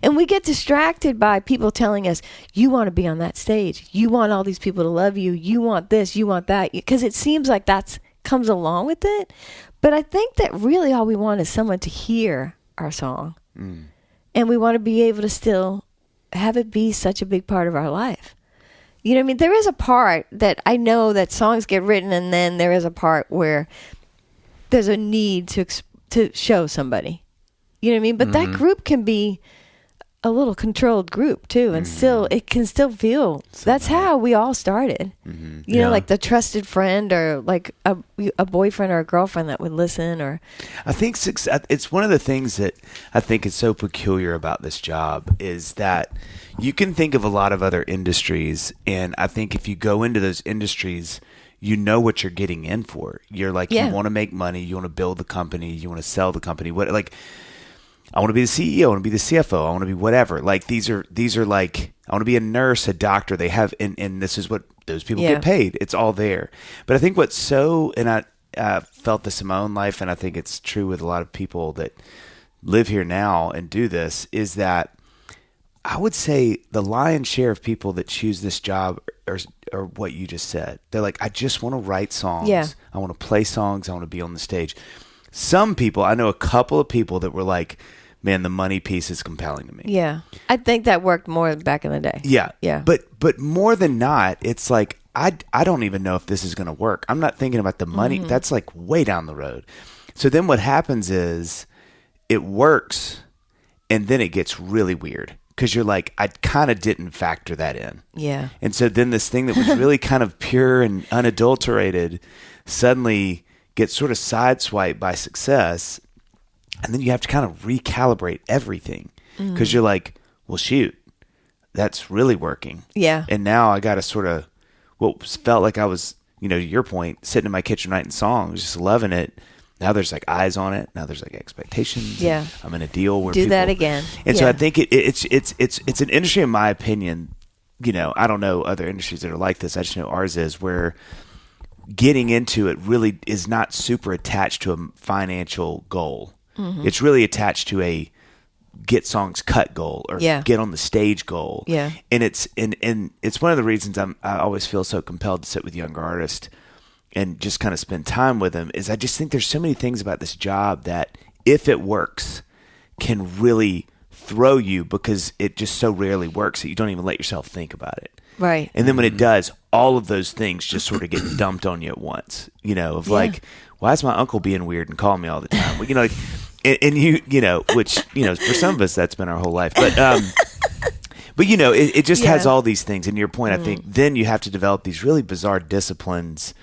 Speaker 5: And we get distracted by people telling us, you want to be on that stage. You want all these people to love you. You want this, you want that. Because it seems like that's comes along with it. But I think that really all we want is someone to hear our song. And we want to be able to still have it be such a big part of our life. You know what I mean? There is a part that I know that songs get written, and then there is a part where there's a need to show somebody. You know what I mean? But that group can be a little controlled group too, and still it can still feel. That's how we all started. You know, like the trusted friend, or like a boyfriend or a girlfriend that would listen. Or
Speaker 1: I think it's one of the things that I think is so peculiar about this job is that you can think of a lot of other industries, and I think if you go into those industries, you know what you're getting in for. You're like, you want to make money, you want to build the company, you want to sell the company. I want to be the CEO. I want to be the CFO. I want to be whatever. Like, these are like, I want to be a nurse, a doctor. They have, and this is what those people get paid. It's all there. But I think and I felt this in my own life, and I think it's true with a lot of people that live here now and do this, is that I would say the lion's share of people that choose this job are what you just said. They're like, I just want to write songs.
Speaker 5: Yeah.
Speaker 1: I want to play songs. I want to be on the stage. Some people, I know a couple of people that were like, man, the money piece is compelling to me.
Speaker 5: yeah, I think that worked more back in the day.
Speaker 1: Yeah. But more than not, it's like, I don't even know if this is going to work. I'm not thinking about the money. That's like way down the road. So then what happens is it works, and then it gets really weird, because you're like, I kind of didn't factor that in.
Speaker 5: Yeah.
Speaker 1: And so then this thing that was really kind of pure and unadulterated suddenly gets sort of sideswiped by success, and then you have to kind of recalibrate everything because you're like, well, shoot, that's really working.
Speaker 5: Yeah.
Speaker 1: And now I got to sort of what felt like I was, to your point, sitting in my kitchen writing songs, just loving it. Now there's like eyes on it. Now there's like expectations.
Speaker 5: Yeah.
Speaker 1: I'm in a deal where
Speaker 5: do that again.
Speaker 1: And so I think it's an industry, in my opinion. I don't know other industries that are like this. I just know ours is, where getting into it really is not super attached to a financial goal. Mm-hmm. It's really attached to a get songs cut goal or get on the stage goal.
Speaker 5: Yeah.
Speaker 1: And it's one of the reasons I always feel so compelled to sit with younger artists and just kind of spend time with them, is I just think there's so many things about this job that, if it works, can really throw you, because it just so rarely works that you don't even let yourself think about it.
Speaker 5: Right.
Speaker 1: And then when it does, all of those things just sort of get dumped on you at once, like, why is my uncle being weird and calling me all the time? Well, like, and which, for some of us, that's been our whole life. But it just has all these things. And your point, I think, then you have to develop these really bizarre disciplines,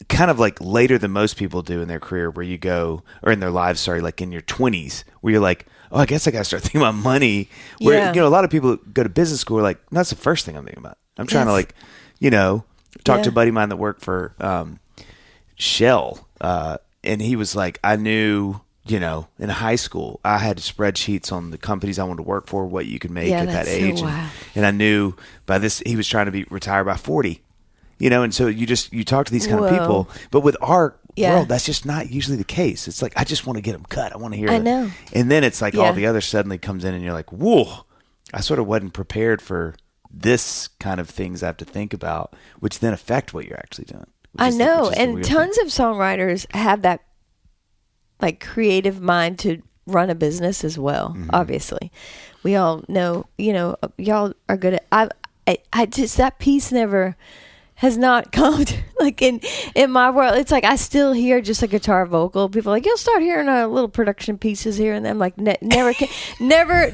Speaker 1: kind of like later than most people do in their career, where you go, or in their lives, like in your 20s, where you're like, oh, I guess I got to start thinking about money. Where, a lot of people go to business school are like, no, that's the first thing I'm thinking about. I'm trying to talk to a buddy of mine that worked for Shell. And he was like, I knew, in high school, I had spreadsheets on the companies I wanted to work for, what you could make at that age.
Speaker 5: So wild.
Speaker 1: And I knew by this, he was trying to be retired by 40. And so you talk to these kind of people, but with our world, that's just not usually the case. It's like, I just want to get them cut. I want to hear it.
Speaker 5: I know.
Speaker 1: And then it's like all the other suddenly comes in and you're like, whoa, I sort of wasn't prepared for this kind of things I have to think about, which then affect what you're actually doing.
Speaker 5: I know. And tons of songwriters have that like creative mind to run a business as well. Mm-hmm. Obviously, we all know, y'all are good at, I just, that piece never has not come to, like in my world. It's like I still hear just a guitar vocal. People are like, you'll start hearing little production pieces here and then. I'm like, never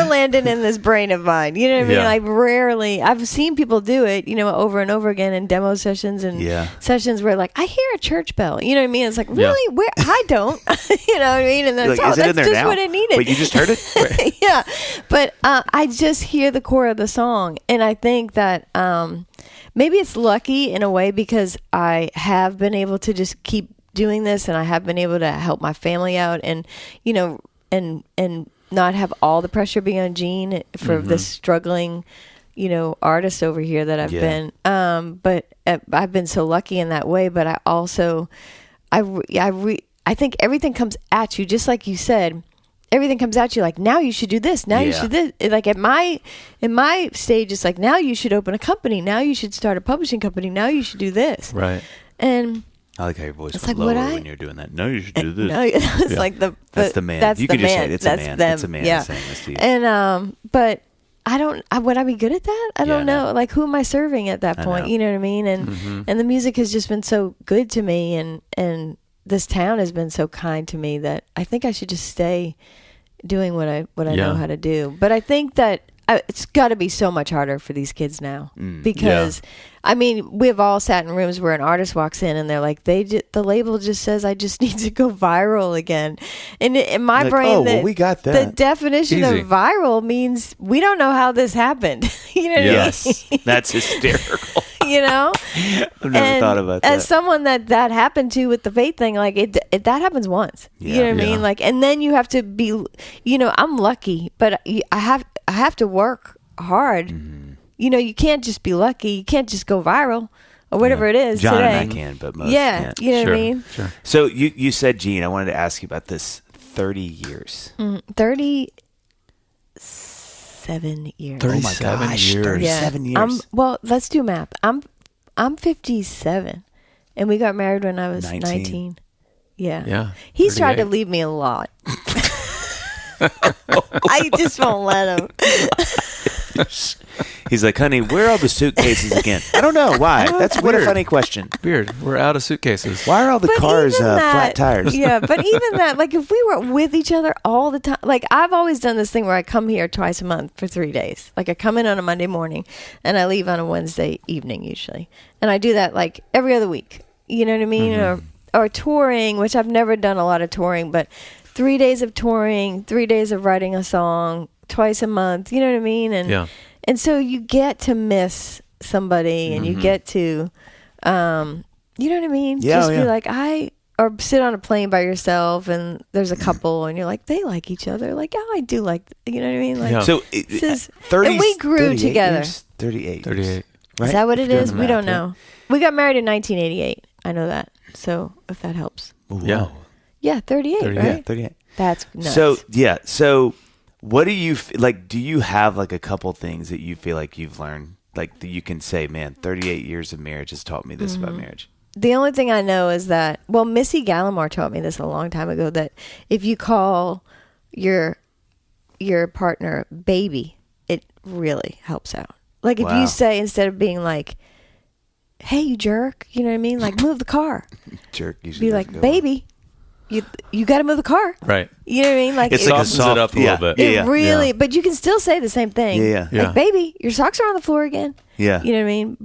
Speaker 5: landed in this brain of mine. You know what I mean? Like rarely. I've seen people do it, over and over again in demo sessions and sessions where like I hear a church bell. You know what I mean? It's like, really? Where? I don't. You know what I mean? And that's
Speaker 1: like,
Speaker 5: that's just
Speaker 1: now?
Speaker 5: What I needed.
Speaker 1: Wait, you just heard it?
Speaker 5: Yeah, but I just hear the core of the song, and I think that maybe it's lucky in a way, because I have been able to just keep doing this, and I have been able to help my family out, and and not have all the pressure being on Gene for this struggling, artist over here that I've been. But I've been so lucky in that way. But I also, I think everything comes at you, just like you said. Everything comes at you like, now you should do this. Now you should this. Like in my stage, it's like, now you should open a company. Now you should start a publishing company. Now you should do this.
Speaker 2: Right.
Speaker 5: And
Speaker 1: I like how your voice was like, lower when you're doing that. No, you should do this.
Speaker 5: No, it's like that's the man. That's
Speaker 1: you
Speaker 5: can
Speaker 1: just
Speaker 5: man.
Speaker 1: say it. It's
Speaker 5: that's
Speaker 1: a man.
Speaker 5: Them.
Speaker 1: It's a man saying this to you.
Speaker 5: And but I don't. Would I be good at that? I don't know.
Speaker 1: No.
Speaker 5: Like, who am I serving at that point? You know what I mean? And and the music has just been so good to me, and this town has been so kind to me that I think I should just stay doing what I know how to do. But I think that it's got to be so much harder for these kids now, because I mean, we've all sat in rooms where an artist walks in and they're like, the label just says I just need to go viral again, and in my
Speaker 1: like,
Speaker 5: brain,
Speaker 1: we got that.
Speaker 5: The definition of viral means we don't know how this happened. You know what I mean?
Speaker 1: That's hysterical.
Speaker 5: I've
Speaker 1: never thought about that.
Speaker 5: As someone that happened to with the faith thing, like it that happens once. You know what I mean? Like, and then you have to be, I'm lucky, but I have to work hard. Mm-hmm. You can't just be lucky. You can't just go viral or whatever it is.
Speaker 1: John
Speaker 5: today.
Speaker 1: and I can, but most can't.
Speaker 5: You know what I mean?
Speaker 2: Sure.
Speaker 1: So you said, Gene, I wanted to ask you about this 30 years.
Speaker 5: 37 years.
Speaker 2: 37
Speaker 1: oh my gosh,
Speaker 2: years.
Speaker 1: 37 years.
Speaker 5: Well, let's do math. I'm 57, and we got married when I was 19. Yeah. He's
Speaker 2: 38.
Speaker 5: tried to leave me a lot. I just won't let him.
Speaker 1: He's like, honey, where are all the suitcases again? I don't know. Why? That's what a funny question.
Speaker 2: Weird. We're out of suitcases.
Speaker 1: Why are all the cars flat tires?
Speaker 5: Yeah, but even that, like if we were with each other all the time, like I've always done this thing where I come here twice a month for 3 days. Like I come in on a Monday morning and I leave on a Wednesday evening usually. And I do that like every other week. You know what I mean? Or touring, which I've never done a lot of touring, but 3 days of touring, 3 days of writing a song, twice a month. You know what I mean? And so you get to miss somebody, and you get to, you know what I mean? Just be like, or sit on a plane by yourself, and there's a couple, and you're like, they like each other. Like, oh, I do like, you know what I mean? Like,
Speaker 1: so
Speaker 5: this is, 30, and we grew together.
Speaker 1: 38.
Speaker 5: Right? Is that what it is? We don't know. We got married in 1988. I know that. So if that helps.
Speaker 1: Wow.
Speaker 5: Yeah, 38, right?
Speaker 1: Yeah, 38.
Speaker 5: That's nuts.
Speaker 1: So what do you, like, do you have, like, a couple things that you feel like you've learned? Like, that you can say, man, 38 years of marriage has taught me this about marriage.
Speaker 5: The only thing I know is that, well, Missy Gallimore taught me this a long time ago, that if you call your partner baby, it really helps out. Like, if you say, instead of being like, hey, you jerk, you know what I mean? Like, move the car.
Speaker 1: Jerk usually
Speaker 5: be like, baby, you got to move the car.
Speaker 2: Right.
Speaker 5: You know what I mean? Like,
Speaker 2: it softens it up a little bit.
Speaker 5: It really, but you can still say the same thing.
Speaker 1: Yeah.
Speaker 5: Like, baby, your socks are on the floor again.
Speaker 1: Yeah.
Speaker 5: You know what I mean?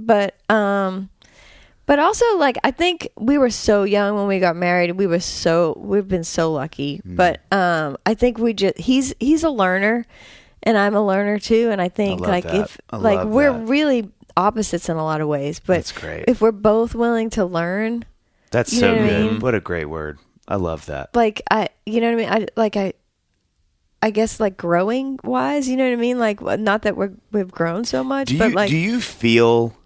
Speaker 5: But also, like, I think we were so young when we got married. We've been so lucky. But I think he's a learner, and I'm a learner too. And I think we're really opposites in a lot of ways. But
Speaker 1: that's great.
Speaker 5: If we're both willing to learn,
Speaker 1: that's so good. I mean? What a great word. I love that.
Speaker 5: Like, you know what I mean? I guess, like, growing wise, you know what I mean? Like, not that we've grown so much, do
Speaker 1: you feel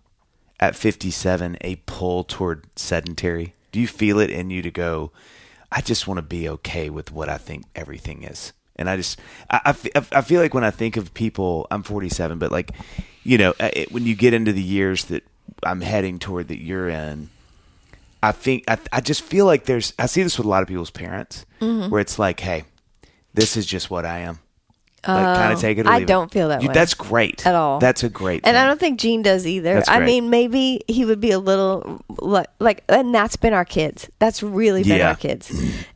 Speaker 1: at 57 a pull toward sedentary? Do you feel it in you to go, I just want to be okay with what I think everything is? And I feel like when I think of people, I'm 47, but, like, you know, when you get into the years that I'm heading toward that you're in, I think I just feel like I see this with a lot of people's parents, where it's like, hey, this is just what I am. Like, kind of take it or leave
Speaker 5: I don't feel that way.
Speaker 1: That's great.
Speaker 5: At all.
Speaker 1: That's a great
Speaker 5: thing. And I don't think Gene does either.
Speaker 1: That's
Speaker 5: I
Speaker 1: great.
Speaker 5: mean, maybe he would be a little like, and that's been our kids. That's really been our kids.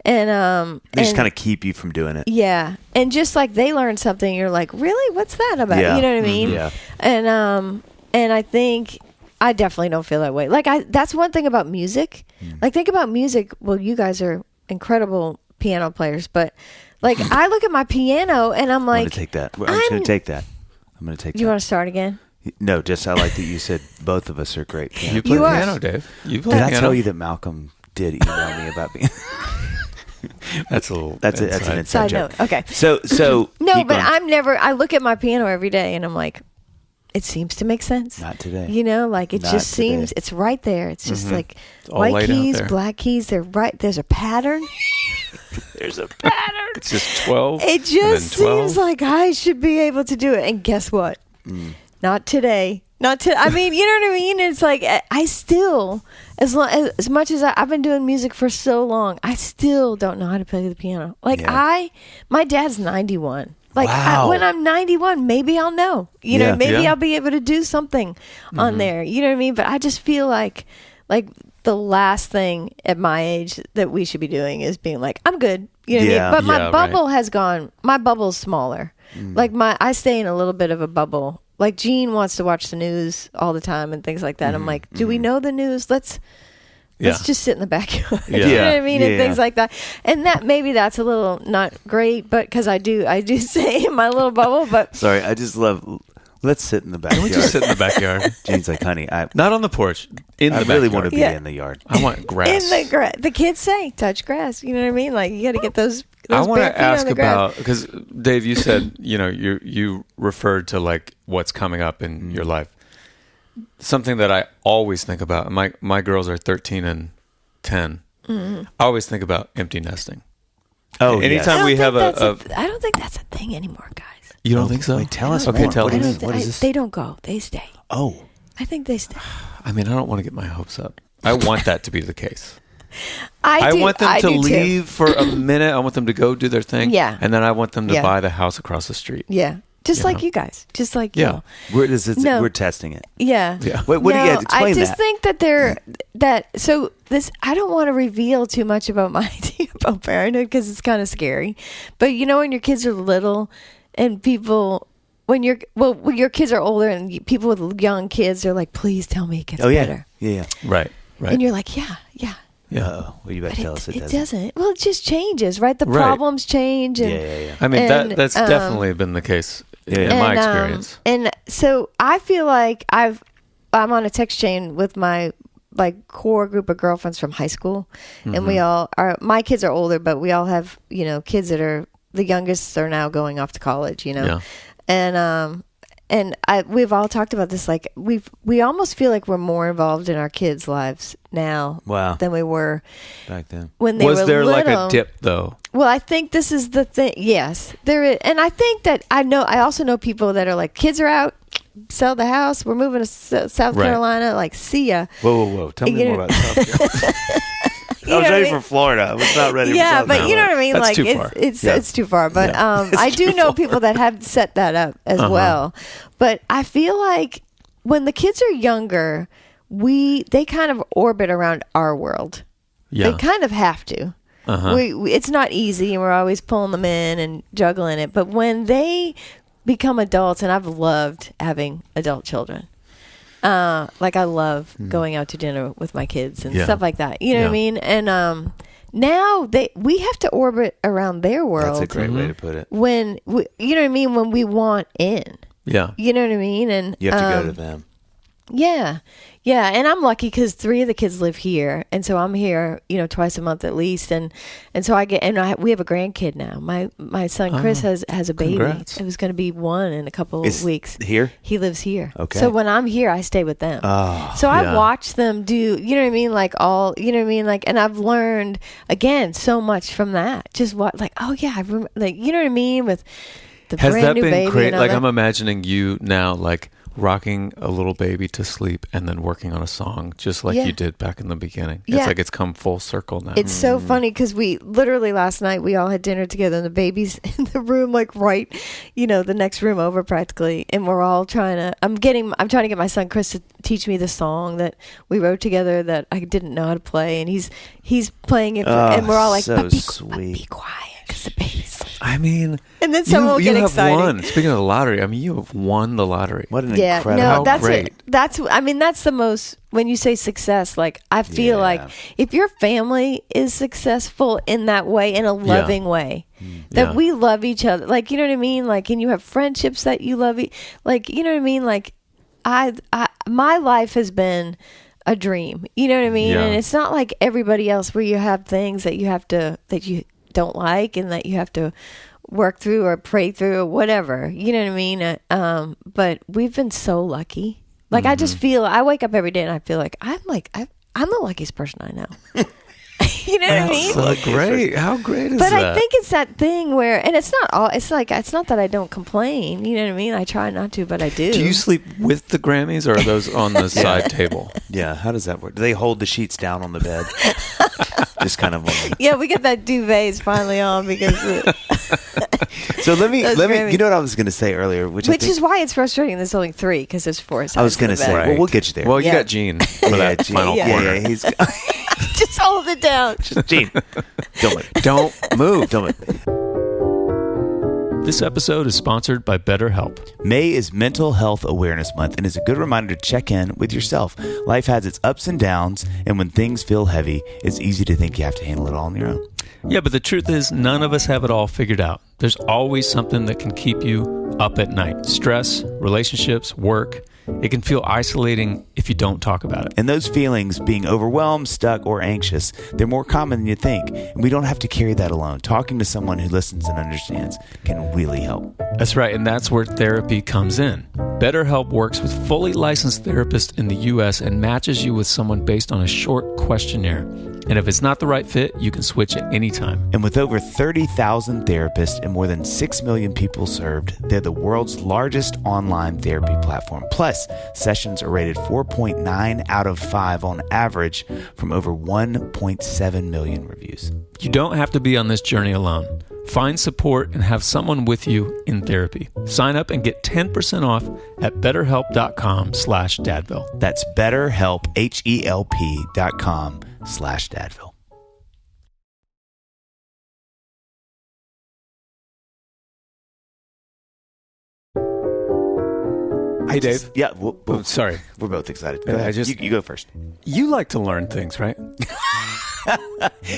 Speaker 5: And
Speaker 1: they just kind of keep you from doing it.
Speaker 5: Yeah. And just like they learn something, you're like, really? What's that about?
Speaker 1: Yeah.
Speaker 5: You know what I mean?
Speaker 1: Yeah.
Speaker 5: And I think I definitely don't feel that way. Like, that's one thing about music. Like, think about music. Well, you guys are incredible piano players, but, like, I look at my piano and I'm like,
Speaker 1: I'm going to take that. I'm just going to take that. I'm going to take that.
Speaker 5: You want to start again?
Speaker 1: No, just I like that you said both of us are great piano.
Speaker 2: You play piano, Dave. You play
Speaker 1: piano.
Speaker 2: Did
Speaker 1: I tell you that Malcolm did email me about being... That's an inside joke.
Speaker 5: Note. Okay.
Speaker 1: So
Speaker 5: no, but I look at my piano every day and I'm like, it seems to make sense.
Speaker 1: Not today.
Speaker 5: You know, like, it just seems it's right there. It's just like white keys, black keys. They're right. There's a pattern.
Speaker 1: There's a pattern.
Speaker 2: It's just 12.
Speaker 5: It just seems like I should be able to do it. And guess what? Not today. I mean, you know what I mean? It's like, I still, as much as I've been doing music for so long, I still don't know how to play the piano. Like, my dad's 91. Like, when I'm 91, maybe I'll know. You know, maybe I'll be able to do something on there. You know what I mean? But I just feel like the last thing at my age that we should be doing is being like, I'm good. You know what I mean? But my bubble has gone. My bubble's smaller. Like, I stay in a little bit of a bubble. Like, Gene wants to watch the news all the time and things like that. I'm like, do we know the news? Let's just sit in the backyard. You know what I mean? And things like that. And that's a little not great, but because I do say in my little bubble, but
Speaker 1: sorry, I just love, let's sit in the backyard.
Speaker 2: Can we just sit in the backyard?
Speaker 1: Gene's like, honey,
Speaker 2: not on the porch, in the backyard.
Speaker 1: I really want to be in the yard.
Speaker 2: I want grass.
Speaker 5: In the grass. The kids say, touch grass. You know what I mean? Like, you got to get those
Speaker 2: I want to ask about, because Dave, you said, you know, you referred to, like, what's coming up in your life. Something that I always think about, my girls are 13 and 10. I always think about empty nesting.
Speaker 1: Oh,
Speaker 2: anytime we have
Speaker 5: I don't think that's a thing anymore, guys.
Speaker 2: You don't think so?
Speaker 1: Wait, tell us
Speaker 2: Okay,
Speaker 1: more.
Speaker 2: tell
Speaker 1: what
Speaker 2: us.
Speaker 1: What is this?
Speaker 5: They don't go. They stay.
Speaker 1: Oh.
Speaker 5: I think they stay.
Speaker 2: I mean, I don't want to get my hopes up. I want that to be the case.
Speaker 5: I
Speaker 2: want them to leave for a minute. I want them to go do their thing.
Speaker 5: Yeah.
Speaker 2: And then I want them to buy the house across the street.
Speaker 5: Yeah. Just like you guys. Just like you.
Speaker 1: We're testing it.
Speaker 5: Yeah.
Speaker 1: What do you guys explain that?
Speaker 5: I just think that I don't want to reveal too much about my idea about parenthood because it's kind of scary. But you know, when your kids are little and when your kids are older and people with young kids are like, please tell me it gets better.
Speaker 1: Yeah.
Speaker 2: Right. Right.
Speaker 5: And you're like, yeah.
Speaker 1: Well, you better tell us it doesn't.
Speaker 5: Well, it just changes, right? The problems change. And,
Speaker 1: yeah.
Speaker 2: I mean, that's definitely been the case in my experience.
Speaker 5: And so I feel like I'm on a text chain with my core group of girlfriends from high school, and we all are. My kids are older, but we all have kids that are the youngest are now going off to college. And we've all talked about this. Like we almost feel like we're more involved in our kids' lives now than we were
Speaker 1: back then.
Speaker 5: When they were little. Was there
Speaker 2: like a dip though?
Speaker 5: Well, I think this is the thing. Yes, there is, and I think that I also know people that are like, kids are out, sell the house, we're moving to South Carolina. Like, see ya.
Speaker 1: Whoa! Tell me more about South Carolina. I was ready for Florida. I was not ready for South Carolina.
Speaker 5: But you know what I mean?
Speaker 2: That's
Speaker 5: like
Speaker 2: too far.
Speaker 5: It's too far. But I do know people that have set that up as well. But I feel like when the kids are younger, they kind of orbit around our world. Yeah. They kind of have to. It's not easy, and we're always pulling them in and juggling it. But when they become adults, and I've loved having adult children. Like I love going out to dinner with my kids and stuff like that. You know what I mean? And now we have to orbit around their world.
Speaker 1: That's a great way to put it.
Speaker 5: When you know what I mean? When we want in.
Speaker 2: Yeah.
Speaker 5: You know what I mean? And
Speaker 1: you have to go to them.
Speaker 5: Yeah. And I'm lucky because 3 of the kids live here, and so I'm here, twice a month at least, and so we have a grandkid now. My son Chris has a baby.
Speaker 2: Congrats.
Speaker 5: It was going to be 1 in a couple of weeks.
Speaker 1: Here?
Speaker 5: He lives here.
Speaker 1: Okay.
Speaker 5: So when I'm here, I stay with them. I watch them do, you know what I mean, like all, you know what I mean, like, and I've learned again so much from that. Just I remember, like, you know what I mean, with the brand new baby.
Speaker 2: Has that been great? Like, I'm imagining you now, like, rocking a little baby to sleep and then working on a song just like you did back in the beginning. It's like it's come full circle now.
Speaker 5: It's so funny because we literally last night we all had dinner together and the baby's in the room like right, the next room over practically, and we're all trying to I'm trying to get my son Chris to teach me the song that we wrote together that I didn't know how to play, and he's playing it and we're all like,
Speaker 1: so
Speaker 5: but be quiet because the baby's sleeping.
Speaker 2: I mean,
Speaker 5: and then someone will get excited.
Speaker 2: Won. Speaking of the lottery, I mean, you have won the lottery.
Speaker 1: What an incredible!
Speaker 5: That's
Speaker 2: great.
Speaker 5: That's the most. When you say success, like I feel like if your family is successful in that way, in a loving way, that we love each other, like you know what I mean, like, and you have friendships that you love, like you know what I mean, like my life has been a dream, you know what I mean, and it's not like everybody else where you have things that you don't like and that you have to work through or pray through or whatever, you know what I mean, but we've been so lucky. Like I just feel, I wake up every day and I feel like I'm the luckiest person I know. You know what I mean?
Speaker 2: That's so great. How great is
Speaker 5: that? But
Speaker 2: that?
Speaker 5: I think it's that thing where, and it's not that I don't complain, you know what I mean? I try not to, but I do.
Speaker 2: Do you sleep with the Grammys, or are those on the side table?
Speaker 1: Yeah, how does that work? Do they hold the sheets down on the bed? Just kind of
Speaker 5: yeah, we get that duvets finally on because
Speaker 1: so let me you know what I was going to say earlier, which
Speaker 5: is why it's frustrating there's only 3 because there's 4 sides.
Speaker 1: I was going to say, well, we'll get you there.
Speaker 2: Well, you got Gene for that final corner.
Speaker 1: Yeah, he's
Speaker 5: just hold it down.
Speaker 1: Just Gene, don't move.
Speaker 2: This episode is sponsored by BetterHelp.
Speaker 1: May is Mental Health Awareness Month and is a good reminder to check in with yourself. Life has its ups and downs, and when things feel heavy, it's easy to think you have to handle it all on your own.
Speaker 2: Yeah, but the truth is, none of us have it all figured out. There's always something that can keep you up at night. Stress, relationships, work. It can feel isolating if you don't talk about it.
Speaker 1: And those feelings, being overwhelmed, stuck, or anxious, they're more common than you think. And we don't have to carry that alone. Talking to someone who listens and understands can really help.
Speaker 2: That's right, and that's where therapy comes in. BetterHelp works with fully licensed therapists in the U.S. and matches you with someone based on a short questionnaire. And if it's not the right fit, you can switch at any time.
Speaker 1: And with over 30,000 therapists and more than 6 million people served, they're the world's largest online therapy platform. Plus, sessions are rated 4.9 out of 5 on average from over 1.7 million reviews.
Speaker 2: You don't have to be on this journey alone. Find support and have someone with you in therapy. Sign up and get 10% off at betterhelp.com/Dadville.
Speaker 1: That's BetterHelp, HELP.com/Dadville.
Speaker 2: Hey, Dave.
Speaker 1: Yeah.
Speaker 2: Sorry.
Speaker 1: We're both excited. Go ahead. You go first.
Speaker 2: You like to learn things, right?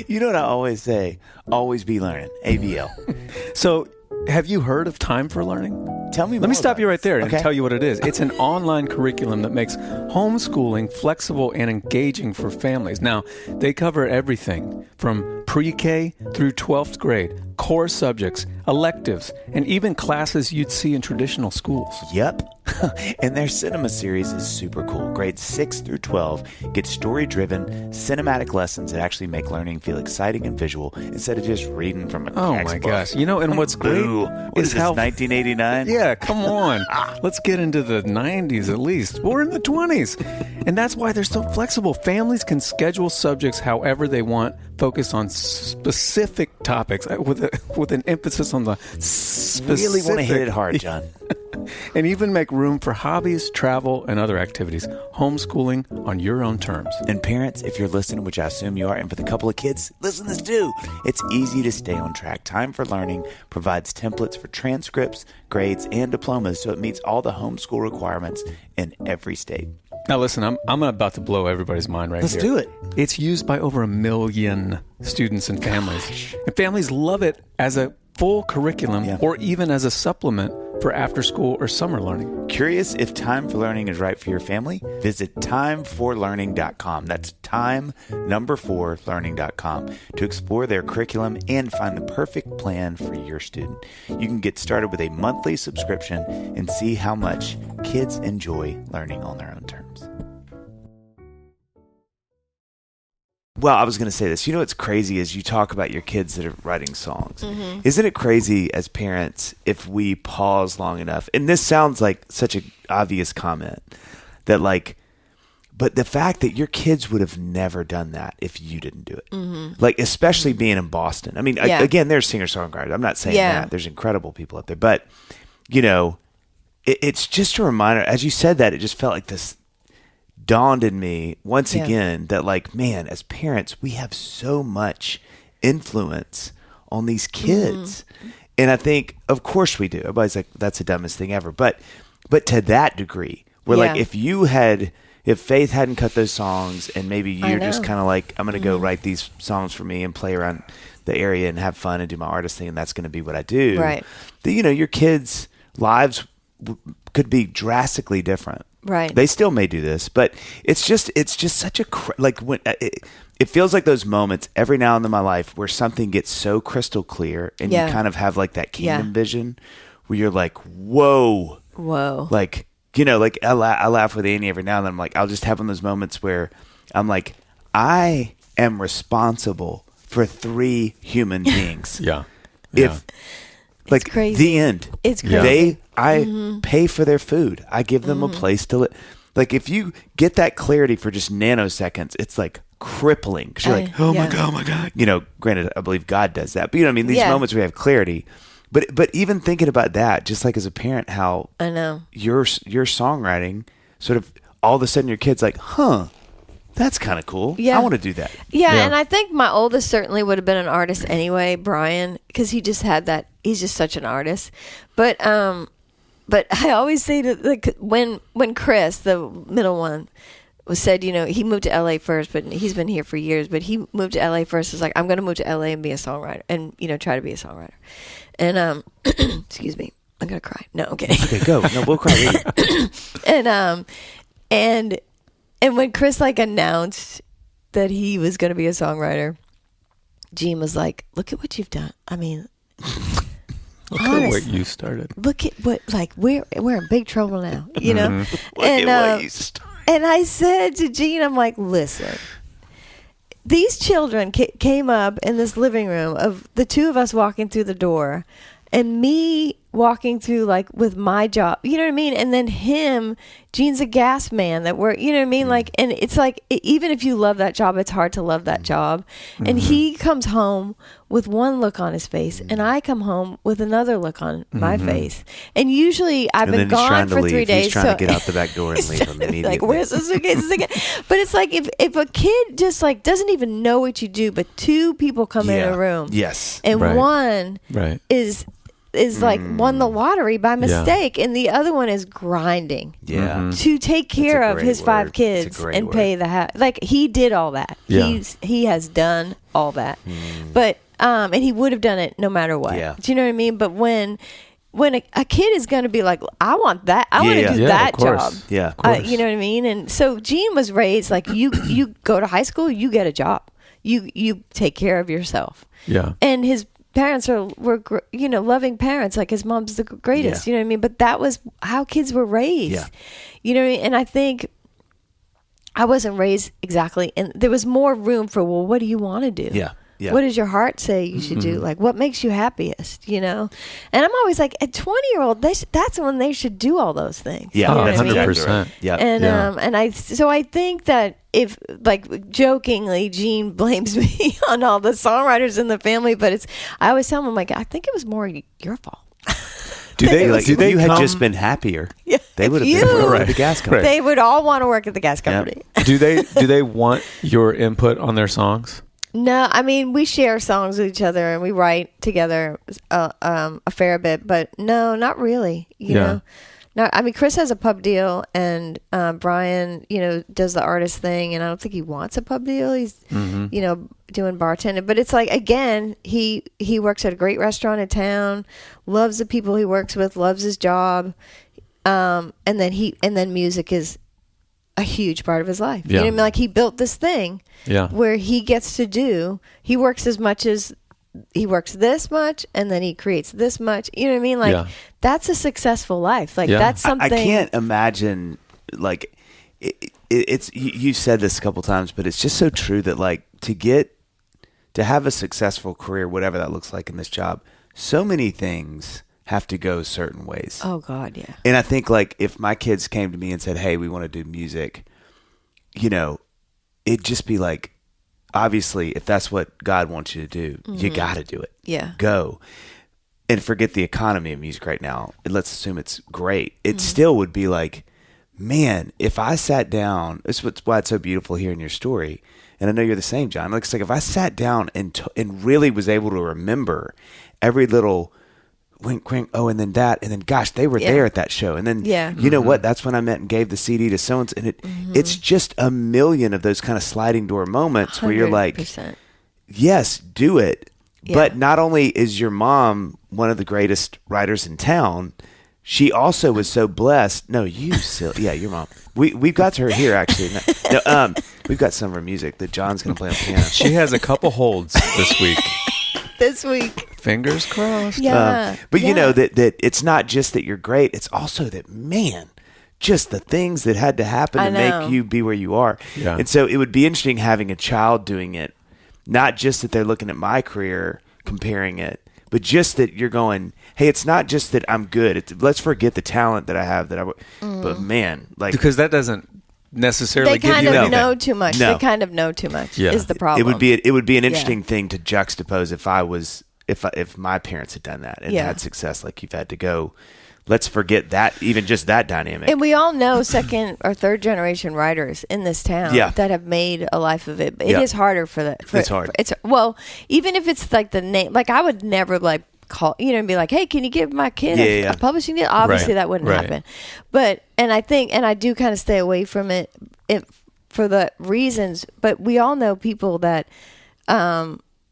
Speaker 1: You know what I always say? Always be learning. ABL.
Speaker 2: So, have you heard of Time for Learning?
Speaker 1: Tell me more.
Speaker 2: Let me stop you right there and
Speaker 1: Okay.
Speaker 2: tell you what it is. It's an online curriculum that makes homeschooling flexible and engaging for families. Now, they cover everything from pre-K through 12th grade, core subjects, electives, and even classes you'd see in traditional schools.
Speaker 1: Yep. And their cinema series is super cool. Grades 6 through 12 get story-driven, cinematic lessons that actually make learning feel exciting and visual instead of just reading from a textbook.
Speaker 2: Oh my gosh. You know, and what's great
Speaker 1: What
Speaker 2: is
Speaker 1: is this,
Speaker 2: how
Speaker 1: 1989?
Speaker 2: Yeah, come on. Let's get into the 90s at least. We're in the 20s. And that's why they're so flexible. Families can schedule subjects however they want, focus on specific topics with an emphasis on the specific.
Speaker 1: Really want to hit it hard, John.
Speaker 2: And even make room for hobbies, travel, and other activities. Homeschooling on your own terms.
Speaker 1: And parents, if you're listening, which I assume you are, and for the couple of kids, listen to this too. It's easy to stay on track. Time for Learning provides templates for transcripts, grades, and diplomas, so it meets all the homeschool requirements in every state.
Speaker 2: Now listen, I'm about to blow everybody's mind right
Speaker 1: Let's
Speaker 2: here.
Speaker 1: do it.
Speaker 2: It's used by over 1 million students and families. And families love it as a full curriculum or even as a supplement for after school or summer learning.
Speaker 1: Curious if Time for Learning is right for your family? Visit timeforlearning.com. That's time4learning.com to explore their curriculum and find the perfect plan for your student. You can get started with a monthly subscription and see how much kids enjoy learning on their own terms. Well, I was going to say this. You know what's crazy is you talk about your kids that are writing songs. Mm-hmm. Isn't it crazy as parents if we pause long enough? And this sounds like such an obvious comment that but the fact that your kids would have never done that if you didn't do it. Mm-hmm. Especially being in Boston. I mean, again, there's singer-songwriters. I'm not saying that. There's incredible people up there. But, it's just a reminder. As you said that, it just felt like this dawned in me once again that man, as parents, we have so much influence on these kids. Mm-hmm. And I think, of course we do. Everybody's like, that's the dumbest thing ever. But to that degree, where if Faith hadn't cut those songs and maybe you're just kind of I'm going to go write these songs for me and play around the area and have fun and do my artist thing, and that's going to be what I do.
Speaker 5: Right.
Speaker 1: Your kids' lives could be drastically different.
Speaker 5: Right.
Speaker 1: They still may do this, but it's just such a when it feels like those moments every now and then in my life where something gets so crystal clear and you kind of have that kingdom vision where you're like, whoa. I laugh with Annie every now and then. I'll just have one of those moments where I'm like, I am responsible for 3 human beings.
Speaker 5: It's crazy.
Speaker 1: The end.
Speaker 5: It's crazy.
Speaker 1: I pay for their food. I give them a place to live. If you get that clarity for just nanoseconds, it's crippling. Because you're oh my God. Granted, I believe God does that. But these moments where we have clarity. But even thinking about that, just as a parent, how
Speaker 5: I know
Speaker 1: your songwriting sort of all of a sudden your kid's that's kind of cool. Yeah. I want to do that.
Speaker 5: Yeah, and I think my oldest certainly would have been an artist anyway, Brian, because he just had that. He's just such an artist. But I always say that when Chris, the middle one, was said, he moved to LA first, but he's been here for years. But he moved to LA first. Was I'm going to move to LA and be a songwriter, and try to be a songwriter. And excuse me, I'm gonna cry. No, I'm kidding.
Speaker 1: Okay, go. No, we'll cry with you.
Speaker 5: And when Chris announced that he was going to be a songwriter, Gene was like, "Look at what you've done. I mean,
Speaker 2: look at what you started.
Speaker 5: Look at what we're in big trouble now,
Speaker 1: Mm-hmm. Look at what you started."
Speaker 5: And I said to Gene, I'm like, "Listen, these children came up in this living room of the 2 of us walking through the door, and me walking through with my job, you know what I mean? And then Gene's a gas man that work, you know what I mean? And it's even if you love that job, it's hard to love that job. Mm-hmm. And he comes home with one look on his face, and I come home with another look on my face. And usually I've been gone for 3 days.
Speaker 1: He's trying to get out the back door and leave him immediately.
Speaker 5: Where's the suitcases again? But it's if a kid just doesn't even know what you do, but 2 people come in a room.
Speaker 1: Yes.
Speaker 5: And one is is like won the lottery by mistake, and the other one is grinding to take care of his 5 kids and pay the house. Like, he did all that. He has done all that. But and he would have done it no matter what. Do you know what I mean? But when a kid is going to be like, I want that, I want to do that job.
Speaker 1: Yeah, of course.
Speaker 5: You know what I mean? And so Gene was raised like, you go to high school, you get a job, you take care of yourself.
Speaker 2: Yeah.
Speaker 5: And his parents were loving parents. Like, his mom's the greatest. You know what I mean? But that was how kids were raised.
Speaker 1: Yeah.
Speaker 5: You know what I mean? And I think I wasn't raised exactly, and there was more room for, well, what do you want to do?
Speaker 1: Yeah. Yeah.
Speaker 5: What does your heart say you should do? Like, what makes you happiest, And I'm always like, a 20-year-old, that's when they should do all those things.
Speaker 1: Yeah,
Speaker 2: that's 100%.
Speaker 1: Yeah.
Speaker 5: And I think that if, like, jokingly, Gene blames me on all the songwriters in the family, but I always tell him, I'm like, I think it was more your fault.
Speaker 1: If you had just been happier, they would have been working at the gas company.
Speaker 5: They would all want to work at the gas company.
Speaker 2: Do they want your input on their songs?
Speaker 5: No, I mean, we share songs with each other and we write together a fair bit, but no, not really. You know, no. I mean, Chris has a pub deal, and Brian, does the artist thing, and I don't think he wants a pub deal. He's, doing bartending, but it's like, again, he works at a great restaurant in town, loves the people he works with, loves his job, and then music is a huge part of his life. You know what I mean? Like, he built this thing where he gets to he works as much as he works this much, and then he creates this much. You know what I mean? Like, that's a successful life. Like, that's something.
Speaker 1: I can't imagine, like, it's, you said this a couple times, but it's just so true that, like, to have a successful career, whatever that looks like in this job, so many things have to go certain ways.
Speaker 5: Oh God, yeah.
Speaker 1: And I think, like, if my kids came to me and said, "Hey, we want to do music," it'd just be like, obviously, if that's what God wants you to do, you got to do it.
Speaker 5: Yeah.
Speaker 1: Go. And forget the economy of music right now. Let's assume it's great. It still would be like, man, if I sat down, this is why it's so beautiful hearing your story. And I know you're the same, John. Like, it's like, if I sat down and really was able to remember every little wink, wink, oh, and then that, and then, gosh, they were there at that show. And then, you know what? That's when I met and gave the CD to so-and-so. And it's just a million of those kind of sliding door moments 100%. Where you're like, yes, do it. Yeah. But not only is your mom one of the greatest writers in town, she also was so blessed. No, you silly. Yeah, your mom. We've got her here, actually. No, we've got some of her music that John's going to play on piano.
Speaker 2: She has a couple holds this week. Fingers crossed.
Speaker 5: Yeah.
Speaker 1: But you know that it's not just that you're great. It's also that, man, just the things that had to happen to make you be where you are.
Speaker 2: Yeah.
Speaker 1: And so it would be interesting having a child doing it, not just that they're looking at my career, comparing it, but just that you're going, hey, it's not just that I'm good. Let's forget the talent that I have. But man, like,
Speaker 2: because that doesn't necessarily
Speaker 5: they kind of know too much. No. They kind of know too much is the problem.
Speaker 1: It would be an interesting thing to juxtapose if my parents had done that and had success like you've had to go. Let's forget that, even just that dynamic.
Speaker 5: And we all know second or third generation writers in this town that have made a life of it. It is harder for that.
Speaker 1: It's hard.
Speaker 5: Well, even if it's like the name, like, I would never like call, and be like, hey, can you give my kid a publishing deal? Obviously that wouldn't happen. But, and I do kind of stay away from it for the reasons, but we all know people that,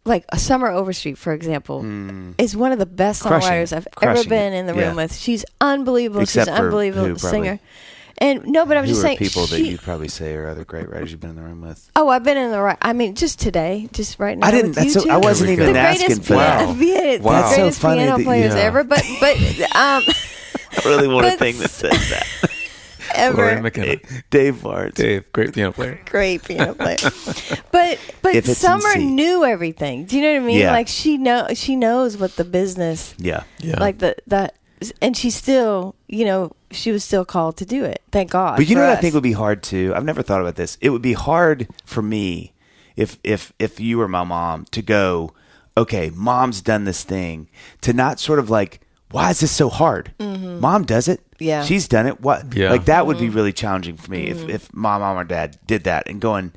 Speaker 5: like a Summer Overstreet, for example, is one of the best songwriters I've ever been in the room with. She's unbelievable. She's an unbelievable singer. And no, but I'm just saying,
Speaker 1: people that you'd probably say are other great writers you've been in the room with.
Speaker 5: Oh, I've been in the right. I mean, just today, just right now.
Speaker 1: I didn't. I wasn't even asking for that.
Speaker 5: The greatest piano players ever. But I
Speaker 1: really want a thing that says that.
Speaker 5: Ever.
Speaker 2: Lori McKenna.
Speaker 1: Dave Barnes.
Speaker 2: Dave, great piano player.
Speaker 5: Great piano player. But Summer knew everything. Do you know what I mean?
Speaker 1: Yeah.
Speaker 5: Like, she knows what the business.
Speaker 1: Yeah.
Speaker 5: Like that, and she still, she was still called to do it. Thank God.
Speaker 1: But you know what I think would be hard too? I've never thought about this. It would be hard for me if you were my mom to go, okay, mom's done this thing, to not sort of like, why is this so hard? Mm-hmm. Mom does it.
Speaker 5: Yeah.
Speaker 1: She's done it. What? Yeah. Like, that would be really challenging for me if my mom or dad did that and going,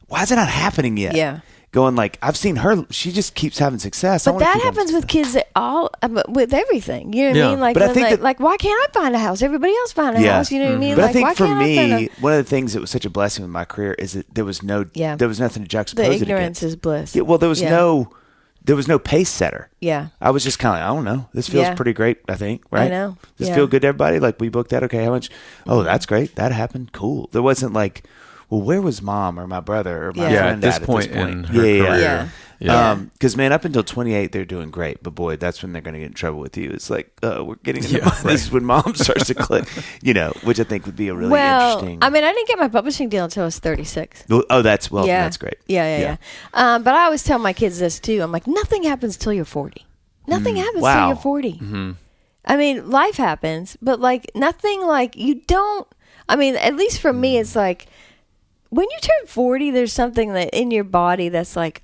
Speaker 1: why is it not happening yet?
Speaker 5: Yeah.
Speaker 1: going like, I've seen her. She just keeps having success.
Speaker 5: But that happens with kids with everything. You know what I mean? Like,
Speaker 1: but I think
Speaker 5: like, why can't I find a house? Everybody else find a house. You know what I mean?
Speaker 1: But
Speaker 5: like,
Speaker 1: I think
Speaker 5: why
Speaker 1: for
Speaker 5: can't
Speaker 1: me, one of the things that was such a blessing with my career is that there was nothing to juxtapose
Speaker 5: the
Speaker 1: it
Speaker 5: ignorance
Speaker 1: against.
Speaker 5: is bliss.
Speaker 1: Yeah, well, there was no pace setter.
Speaker 5: Yeah.
Speaker 1: I was just kind of like, I don't know. This feels pretty great, I think, right?
Speaker 5: I know.
Speaker 1: Does it feel good to everybody? Like, we booked that. Okay, how much? Oh, that's great. That happened. Cool. There wasn't like, well, where was mom or my brother or my friend
Speaker 2: at this point in her career?
Speaker 1: Because man, up until 28, they're doing great, but boy, that's when they're going to get in trouble with you. It's like, we're getting into this is when mom starts to click, which I think would be a really interesting.
Speaker 5: I mean, I didn't get my publishing deal until I was 36.
Speaker 1: Oh, that's great.
Speaker 5: Yeah. But I always tell my kids this too. I'm like, nothing happens till you're 40. Nothing happens till you're 40. Mm-hmm. I mean, life happens, but like nothing. Like you don't. I mean, at least for me, it's like when you turn 40, there's something that in your body that's like,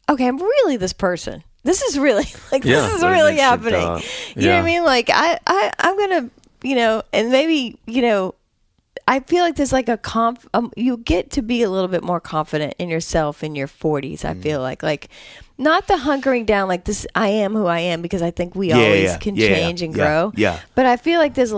Speaker 5: okay, I'm really this person. This is really this is really happening. You know what I mean? Like I'm gonna, and maybe, I feel like there's like you get to be a little bit more confident in yourself in your 40s. I feel like not the hunkering down like this. I am who I am, because I think we always can change and grow. Yeah. But I feel like there's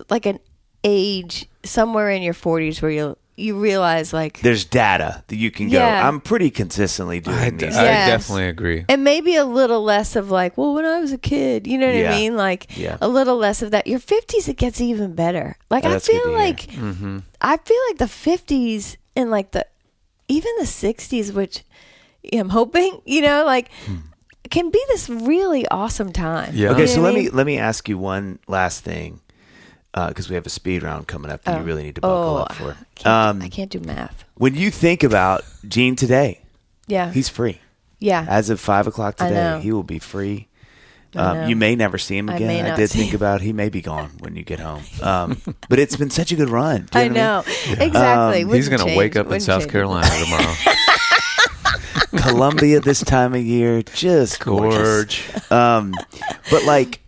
Speaker 5: like an age somewhere in your 40s where you realize like
Speaker 1: there's data that you can go. I'm pretty consistently doing these.
Speaker 2: I definitely agree.
Speaker 5: And maybe a little less of like, well, when I was a kid, you know what I mean? Like a little less of that. Your 50s, it gets even better. Like I feel like the 50s and like even the 60s, which I'm hoping, can be this really awesome time.
Speaker 1: Yeah. Okay, so let me ask you one last thing. Because we have a speed round coming up that you really need to buckle up for.
Speaker 5: I can't do math.
Speaker 1: When you think about Gene today, he's free.
Speaker 5: Yeah.
Speaker 1: As of 5 o'clock today, he will be free. You may never see him again. I did think about he may be gone when you get home. But it's been such a good run.
Speaker 5: I know. Exactly.
Speaker 2: He's going to wake up in South Carolina tomorrow.
Speaker 1: Columbia this time of year, just gorgeous. But like,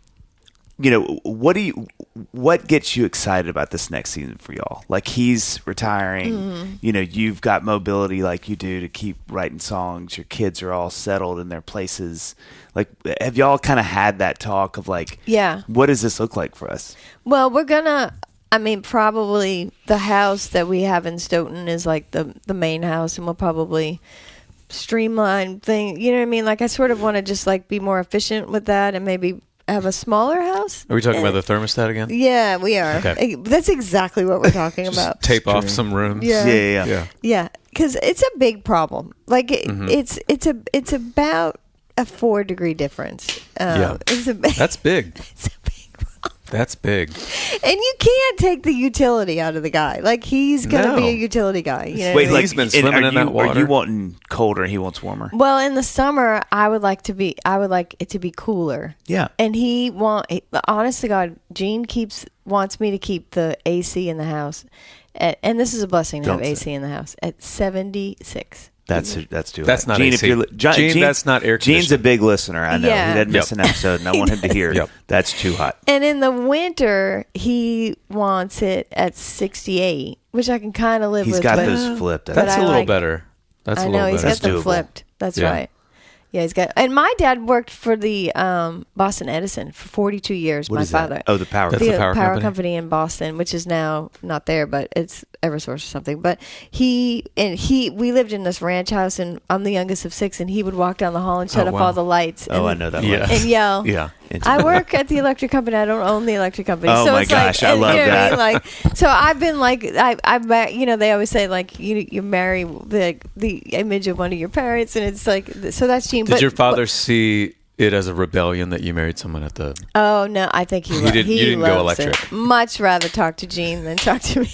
Speaker 1: what gets you excited about this next season for y'all? Like, he's retiring, you've got mobility like you do to keep writing songs. Your kids are all settled in their places. Like, have y'all kind of had that talk of like, what does this look like for us?
Speaker 5: Well, probably the house that we have in Stoughton is like the main house, and we'll probably streamline thing. You know what I mean? Like, I sort of want to just like be more efficient with that and maybe have a smaller house.
Speaker 2: Are we talking about the thermostat again?
Speaker 5: Yeah, we are. Okay. That's exactly what we're talking about.
Speaker 2: Tape off some rooms.
Speaker 5: Yeah. Because it's a big problem. Like it's about a 4-degree difference.
Speaker 2: That's big.
Speaker 5: It's a big problem.
Speaker 2: That's big.
Speaker 5: And you can't take the utility out of the guy. Like, he's going to be a utility guy.
Speaker 1: Wait, like,
Speaker 2: he's been swimming in that water.
Speaker 1: Are you wanting colder and he wants warmer?
Speaker 5: Well, in the summer, I would like it to be cooler.
Speaker 1: Yeah.
Speaker 5: And honest to God, Gene wants me to keep the AC in the house. And this is a blessing to have AC in the house at 76.
Speaker 1: That's too
Speaker 2: That's
Speaker 1: high.
Speaker 2: not
Speaker 1: Gene,
Speaker 2: AC. Gene, that's not air conditioning.
Speaker 1: Gene's a big listener. I know. He doesn't miss an episode, and I want him to hear that's too hot.
Speaker 5: And in the winter, he wants it at 68, which I can kind of live with.
Speaker 1: He's got those flipped.
Speaker 2: That's a little better.
Speaker 5: I know, he's got them flipped. That's right. Yeah, he's got. And my dad worked for the Boston Edison for 42 years.
Speaker 1: What
Speaker 5: my
Speaker 1: is
Speaker 5: father.
Speaker 1: That? Oh, the power.
Speaker 2: That's the
Speaker 5: power company in Boston, which is now not there, but it's Eversource or something. But we lived in this ranch house, and I'm the youngest of 6, and he would walk down the hall and shut off all the lights.
Speaker 1: Oh, I know that.
Speaker 5: And yell.
Speaker 1: Yeah.
Speaker 5: I work at the electric company. I don't own the electric company.
Speaker 1: Oh,
Speaker 5: so
Speaker 1: my
Speaker 5: it's
Speaker 1: gosh.
Speaker 5: Like,
Speaker 1: I love that.
Speaker 5: I mean? So I've been like, they always say like you marry the image of one of your parents, and it's like, so that's Gene.
Speaker 2: Did your father see it as a rebellion that you married someone at the...
Speaker 5: Oh, no, I think he
Speaker 2: you didn't go electric.
Speaker 5: It. Much rather talk to Gene than talk to me.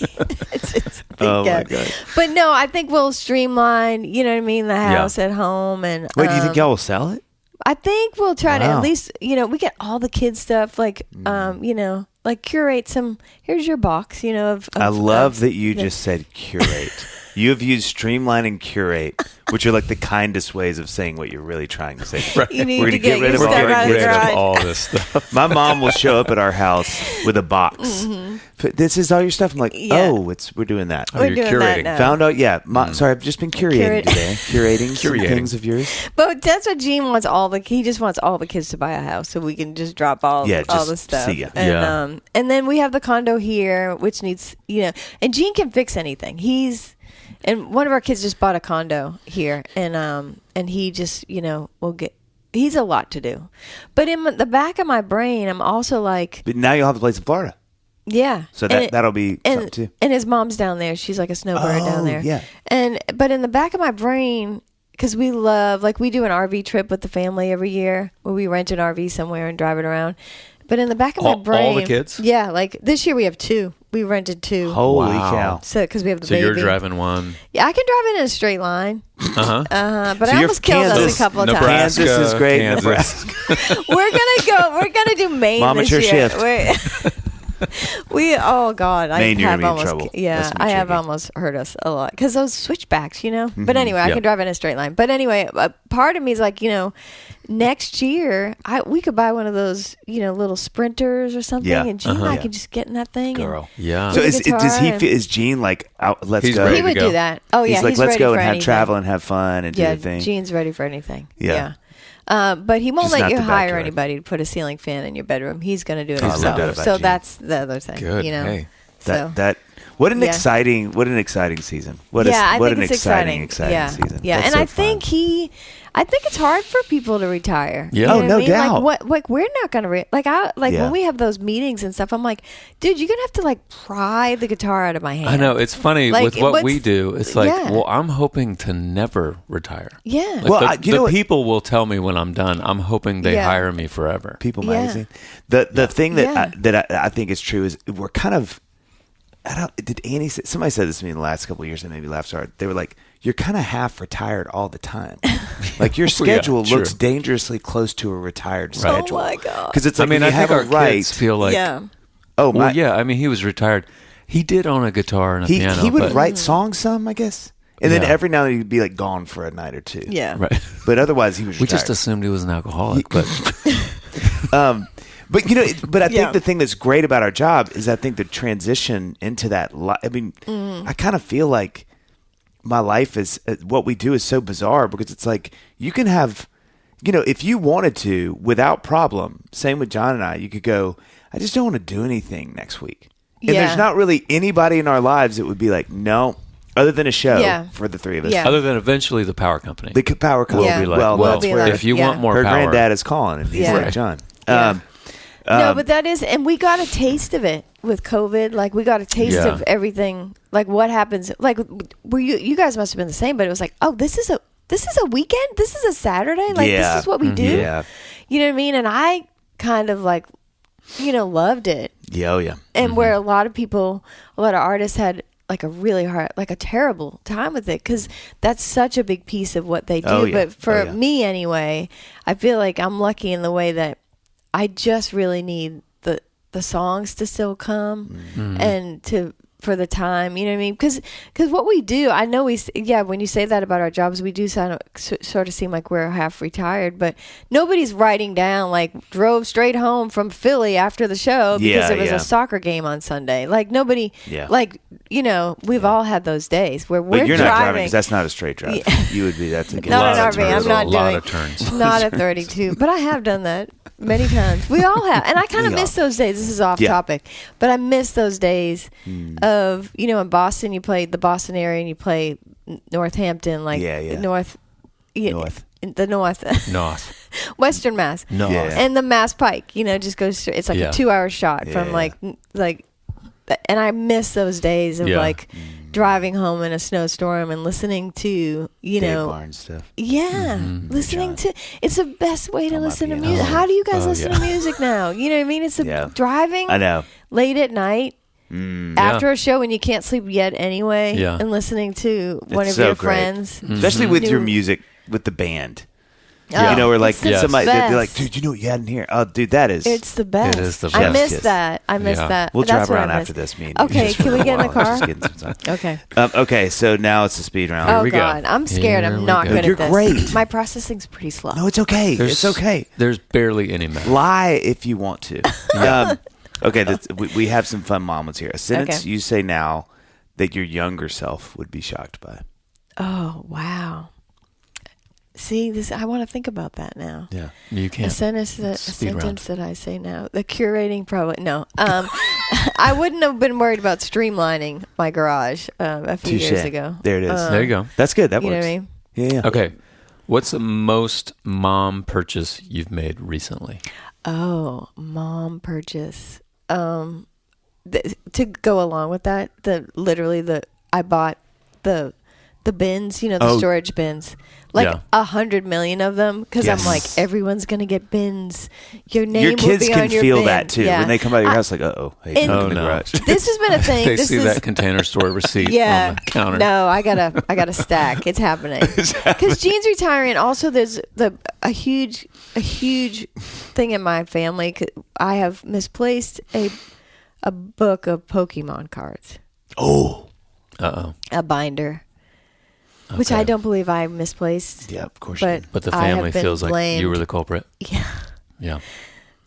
Speaker 1: Oh, my God.
Speaker 5: But no, I think we'll streamline, you know what I mean, the house at home. And
Speaker 1: wait, do you think y'all will sell it?
Speaker 5: I think we'll try to at least, we get all the kids stuff, like, like curate some, here's your box,
Speaker 1: I love that you just said curate. You have used streamline and curate, which are like the kindest ways of saying what you're really trying to say.
Speaker 5: Right. You need
Speaker 1: We're
Speaker 5: to
Speaker 1: get rid of
Speaker 5: all
Speaker 2: all this stuff.
Speaker 1: My mom will show up at our house with a box this is all your stuff. I'm like, we're doing that.
Speaker 2: We're doing curating.
Speaker 5: That now.
Speaker 1: Found out, sorry, I've just been curating today. Curating some things of yours.
Speaker 5: But that's what Gene wants. He just wants all the kids to buy a house so we can just drop all the stuff.
Speaker 1: See ya.
Speaker 5: And then we have the condo here, which needs, and Gene can fix anything. And one of our kids just bought a condo here, and he just, will get. He's a lot to do, but in the back of my brain, I'm also like.
Speaker 1: But now you'll have a place in Florida.
Speaker 5: Yeah.
Speaker 1: So that'll be something too.
Speaker 5: And his mom's down there. She's like a snowbird down there.
Speaker 1: Yeah.
Speaker 5: But in the back of my brain, because we love, like we do an RV trip with the family every year where we rent an RV somewhere and drive it around. But in the back of my brain.
Speaker 2: All the kids?
Speaker 5: Yeah. Like this year we have 2. We rented 2.
Speaker 1: Holy cow.
Speaker 5: So, because we have the baby.
Speaker 2: So you're driving one.
Speaker 5: Yeah, I can drive it in a straight line. But
Speaker 1: so
Speaker 5: I almost killed us a couple of times.
Speaker 1: Kansas is great.
Speaker 2: Nebraska.
Speaker 5: We're gonna do Maine
Speaker 1: Mom,
Speaker 5: this
Speaker 1: it's your
Speaker 5: year.
Speaker 1: shift.
Speaker 5: Oh God,
Speaker 1: Maine,
Speaker 5: I have
Speaker 1: you're
Speaker 5: almost,
Speaker 1: in trouble.
Speaker 5: yeah, I have almost hurt us a lot because those switchbacks, But anyway, I can drive in a straight line. But anyway, part of me is like, next year we could buy one of those, little sprinters or something, and Gene and I could just get in that thing.
Speaker 2: Girl, yeah.
Speaker 1: So is Gene like out? Let's go.
Speaker 5: He would do that. Oh yeah,
Speaker 1: he's like, let's
Speaker 5: ready
Speaker 1: go
Speaker 5: for
Speaker 1: and have
Speaker 5: anything.
Speaker 1: travel and have fun and do the thing.
Speaker 5: Gene's ready for anything.
Speaker 1: Yeah.
Speaker 5: But he won't
Speaker 1: Just
Speaker 5: let
Speaker 1: not
Speaker 5: you
Speaker 1: the
Speaker 5: hire
Speaker 1: backyard.
Speaker 5: anybody to put a ceiling fan in your bedroom. He's going to do it
Speaker 1: I love that
Speaker 5: himself.
Speaker 1: about
Speaker 5: So
Speaker 1: Gene.
Speaker 5: that's the other thing.
Speaker 2: Good. Hey.
Speaker 1: What an exciting season.
Speaker 5: I
Speaker 1: what
Speaker 5: think
Speaker 1: an
Speaker 5: it's
Speaker 1: exciting season.
Speaker 5: Yeah,
Speaker 1: That's
Speaker 5: and
Speaker 1: so
Speaker 5: I
Speaker 1: fun.
Speaker 5: think I think it's hard for people to retire.
Speaker 2: Yeah.
Speaker 5: You know
Speaker 1: Oh,
Speaker 5: what
Speaker 1: no
Speaker 5: I mean?
Speaker 1: doubt.
Speaker 5: Like we're not gonna when we have those meetings and stuff. I'm like, dude, you're gonna have to like pry the guitar out of my hand.
Speaker 2: I know. It's funny
Speaker 5: Like,
Speaker 2: with what
Speaker 5: what's-
Speaker 2: we do. It's like,
Speaker 5: yeah.
Speaker 2: well, I'm hoping to never retire.
Speaker 5: Yeah.
Speaker 2: Like
Speaker 1: Well,
Speaker 2: the people will tell me when I'm done. I'm hoping they hire me forever.
Speaker 1: People
Speaker 5: Yeah.
Speaker 1: magazine. The thing that
Speaker 5: Yeah.
Speaker 1: I think is true is we're kind of. Did Annie say, somebody said this to me in the last couple of years and made me laugh so hard. They were like, you're kind of half retired all the time. Like your schedule looks dangerously close to a retired schedule.
Speaker 5: Oh my God.
Speaker 1: Because it's like,
Speaker 2: I
Speaker 1: you
Speaker 2: think our
Speaker 1: have a right.
Speaker 2: kids feel like,
Speaker 1: Oh,
Speaker 2: well, yeah. I mean, he was retired. He did own a guitar and a piano.
Speaker 1: He would
Speaker 2: but,
Speaker 1: write songs some, I guess. And then
Speaker 2: Yeah.
Speaker 1: every now and then he'd be like gone for a night or two.
Speaker 5: Yeah.
Speaker 2: Right.
Speaker 1: But otherwise he was
Speaker 2: We
Speaker 1: retired.
Speaker 2: just assumed he was an alcoholic, but
Speaker 1: But I think the thing that's great about our job is I think the transition into that. I kind of feel like my life is what we do is so bizarre because it's like you can have, if you wanted to without problem. Same with John and I. You could go. I just don't want to do anything next week, and there's not really anybody in our lives that would be like, no, other than a show for the three of us.
Speaker 5: Yeah.
Speaker 2: other than eventually the power company.
Speaker 1: The power company
Speaker 5: Yeah.
Speaker 2: will be like,
Speaker 1: well,
Speaker 2: well,
Speaker 1: that's where
Speaker 2: if you want more
Speaker 1: her
Speaker 2: power.
Speaker 1: granddad is calling, and he's
Speaker 5: Yeah.
Speaker 1: like, John.
Speaker 5: Yeah. No, but that is, and we got a taste of it with COVID. Like we got a taste of everything. Like what happens? Like were you guys must have been the same, but it was like, oh, this is a weekend. This is a Saturday. Like this is what we do.
Speaker 1: Yeah.
Speaker 5: You know what I mean? And I kind of like, loved it.
Speaker 1: Yeah. Oh yeah.
Speaker 5: And where a lot of artists had like a really hard, like a terrible time with it because that's such a big piece of what they do.
Speaker 1: Oh, yeah.
Speaker 5: But for
Speaker 1: Oh, yeah.
Speaker 5: me anyway, I feel like I'm lucky in the way that I just really need the songs to still come and for the time, you know what I mean? Because what we do, I know when you say that about our jobs, we do sort of seem like we're half retired, but nobody's writing down like drove straight home from Philly after the show because there was a soccer game on Sunday. Like nobody, we've all had those days where we're
Speaker 1: But you're
Speaker 5: driving.
Speaker 1: not driving because that's not a straight drive. You would be. That's a good
Speaker 5: Not
Speaker 2: lot
Speaker 5: an
Speaker 2: of
Speaker 5: RV.
Speaker 2: turns,
Speaker 5: I'm not
Speaker 2: a lot
Speaker 5: doing
Speaker 2: of turns.
Speaker 5: not at 32, but I have done that many times. We all have, and I kind of miss those days. This is off topic, but I miss those days of in Boston. You play the Boston area, and you play Northampton, like North, the North, Western Mass, and the Mass Pike. Just goes through. It's like a 2-hour shot from like, and I miss those days of like driving home in a snowstorm and listening to
Speaker 1: Dave Barnes stuff.
Speaker 5: Listening to it's the best way to listen to music. How do you guys listen to music now? You know what I mean? It's driving.
Speaker 1: I know.
Speaker 5: Late at night after a show when you can't sleep yet anyway, and listening to one of your friends,
Speaker 1: especially with your music with the band.
Speaker 5: Oh,
Speaker 1: or like
Speaker 5: it's
Speaker 1: somebody
Speaker 5: the
Speaker 1: they'd be
Speaker 5: best.
Speaker 1: like, dude, you know what you had in here? Oh, dude, that is.
Speaker 5: It's the best.
Speaker 2: It is the
Speaker 5: I
Speaker 2: best.
Speaker 5: miss
Speaker 1: Kiss.
Speaker 5: that. I miss that.
Speaker 1: We'll
Speaker 5: That's
Speaker 1: drive
Speaker 5: what I
Speaker 1: around
Speaker 5: miss.
Speaker 1: after this. Me and you
Speaker 5: Okay,
Speaker 1: just
Speaker 5: can
Speaker 1: for
Speaker 5: we
Speaker 1: a
Speaker 5: get in the
Speaker 1: while,
Speaker 5: car?
Speaker 1: just getting some time.
Speaker 5: Okay.
Speaker 1: Okay, so now it's the speed round.
Speaker 5: Oh
Speaker 2: we go.
Speaker 5: God, I'm scared.
Speaker 2: Here
Speaker 5: I'm
Speaker 2: we
Speaker 5: not
Speaker 2: go.
Speaker 5: good
Speaker 1: You're
Speaker 5: at this.
Speaker 1: great.
Speaker 5: My processing's pretty slow.
Speaker 1: No, it's okay. It's okay.
Speaker 2: There's barely any math.
Speaker 1: Lie if you want to. Okay, we have some fun moments here. A sentence
Speaker 5: Okay.
Speaker 1: you say now that your younger self would be shocked by.
Speaker 5: Oh, wow. See, I want to think about that now.
Speaker 1: Yeah.
Speaker 2: You can't.
Speaker 5: A sentence that I say now. The curating probably no. I wouldn't have been worried about streamlining my garage a few years ago.
Speaker 1: There it is.
Speaker 2: There you go.
Speaker 1: That's good. That
Speaker 5: You
Speaker 1: works.
Speaker 5: know what I mean?
Speaker 1: Yeah.
Speaker 2: Okay. What's the most mom purchase you've made recently?
Speaker 5: Oh, mom purchase. To go along with that, I bought the bins, the storage bins, like 100 million of them, because I'm like, everyone's gonna get bins. Your name
Speaker 1: Your
Speaker 5: will
Speaker 1: kids
Speaker 5: be
Speaker 1: can
Speaker 5: on your
Speaker 1: feel
Speaker 5: bin.
Speaker 1: that too when they come out of your house. Like, hey,
Speaker 5: And-
Speaker 1: come in the
Speaker 2: no.
Speaker 1: garage.
Speaker 5: This has been a thing.
Speaker 2: They see that Container Store receipt on the counter.
Speaker 5: No, I gotta stack. It's happening. Because Jean's retiring. Also, there's a huge thing in my family. I have misplaced a book of Pokemon cards.
Speaker 1: Oh.
Speaker 5: A binder. Which I don't believe I misplaced.
Speaker 1: Yeah, of course.
Speaker 5: But
Speaker 2: But the
Speaker 5: I have
Speaker 2: family
Speaker 5: been
Speaker 2: feels like
Speaker 5: blamed.
Speaker 2: you were the culprit.
Speaker 5: Yeah.
Speaker 2: Yeah.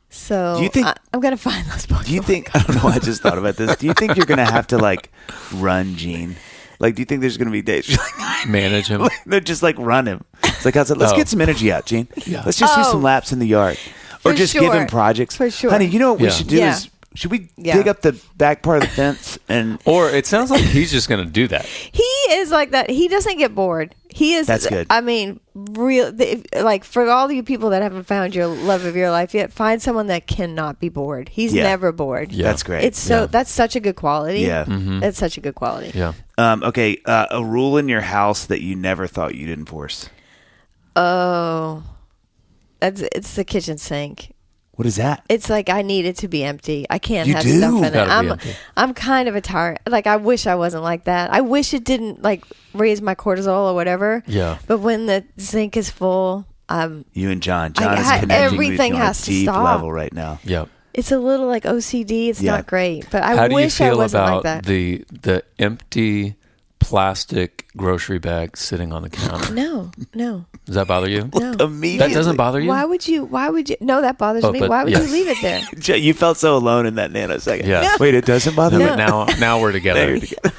Speaker 5: So
Speaker 1: Do you think-
Speaker 5: I'm gonna find those Pokemon.
Speaker 1: Do you think, I don't know, I just thought about this. Do you think you're going to have to like run Gene? Like, do you think there's going to be days you're like,
Speaker 2: Manage him.
Speaker 1: they're just like run him? It's like, let's get some energy out, Gene.
Speaker 2: Yeah.
Speaker 1: Let's just do some laps in the yard. Or
Speaker 5: For
Speaker 1: just give him
Speaker 5: sure.
Speaker 1: projects.
Speaker 5: For sure.
Speaker 1: Honey, you know what we
Speaker 2: Yeah.
Speaker 1: should do
Speaker 5: Yeah.
Speaker 1: is, should we
Speaker 5: Yeah.
Speaker 1: dig up the back part of the fence and...
Speaker 2: Or it sounds like he's just going to do that.
Speaker 5: He is like that. He doesn't get bored. He is.
Speaker 1: That's good.
Speaker 5: I mean, like for all you people that haven't found your love of your life yet, find someone that cannot be bored. He's
Speaker 1: Yeah.
Speaker 5: never bored.
Speaker 2: Yeah.
Speaker 1: That's great.
Speaker 5: It's so
Speaker 2: Yeah.
Speaker 5: that's such a good quality.
Speaker 1: Yeah.
Speaker 5: That's such a good quality.
Speaker 2: Yeah.
Speaker 1: Okay, a rule in your house that you never thought you'd enforce.
Speaker 5: Oh, it's the kitchen sink.
Speaker 1: What is that?
Speaker 5: It's like I need it to be empty. I can't
Speaker 1: You
Speaker 5: have
Speaker 1: do?
Speaker 5: stuff in it.
Speaker 2: Gotta be empty.
Speaker 5: I'm kind of a tired. Like I wish I wasn't like that. I wish it didn't like raise my cortisol or whatever.
Speaker 2: Yeah.
Speaker 5: But when the sink is full,
Speaker 1: You and John. John
Speaker 5: I-
Speaker 1: is
Speaker 5: I-
Speaker 1: connecting with
Speaker 5: everything
Speaker 1: you on a
Speaker 5: has to
Speaker 1: deep
Speaker 5: stop.
Speaker 1: level right now.
Speaker 2: Yeah.
Speaker 5: it's a little like OCD. It's
Speaker 1: Yeah.
Speaker 5: not great. But I
Speaker 2: How do you
Speaker 5: wish I
Speaker 2: feel
Speaker 5: wasn't
Speaker 2: about
Speaker 5: like that.
Speaker 2: the empty plastic grocery bag sitting on the counter?
Speaker 5: No.
Speaker 2: Does that bother you?
Speaker 5: No.
Speaker 1: Immediately.
Speaker 2: That doesn't bother you?
Speaker 5: Why would you? No, that bothers
Speaker 2: Oh,
Speaker 5: me.
Speaker 2: but
Speaker 5: Why would
Speaker 2: yes.
Speaker 5: you leave it there?
Speaker 1: You felt so alone in that nanosecond.
Speaker 2: Yeah.
Speaker 1: Wait, it doesn't bother
Speaker 2: No,
Speaker 1: me?
Speaker 2: but now we're together.
Speaker 1: Now you're together.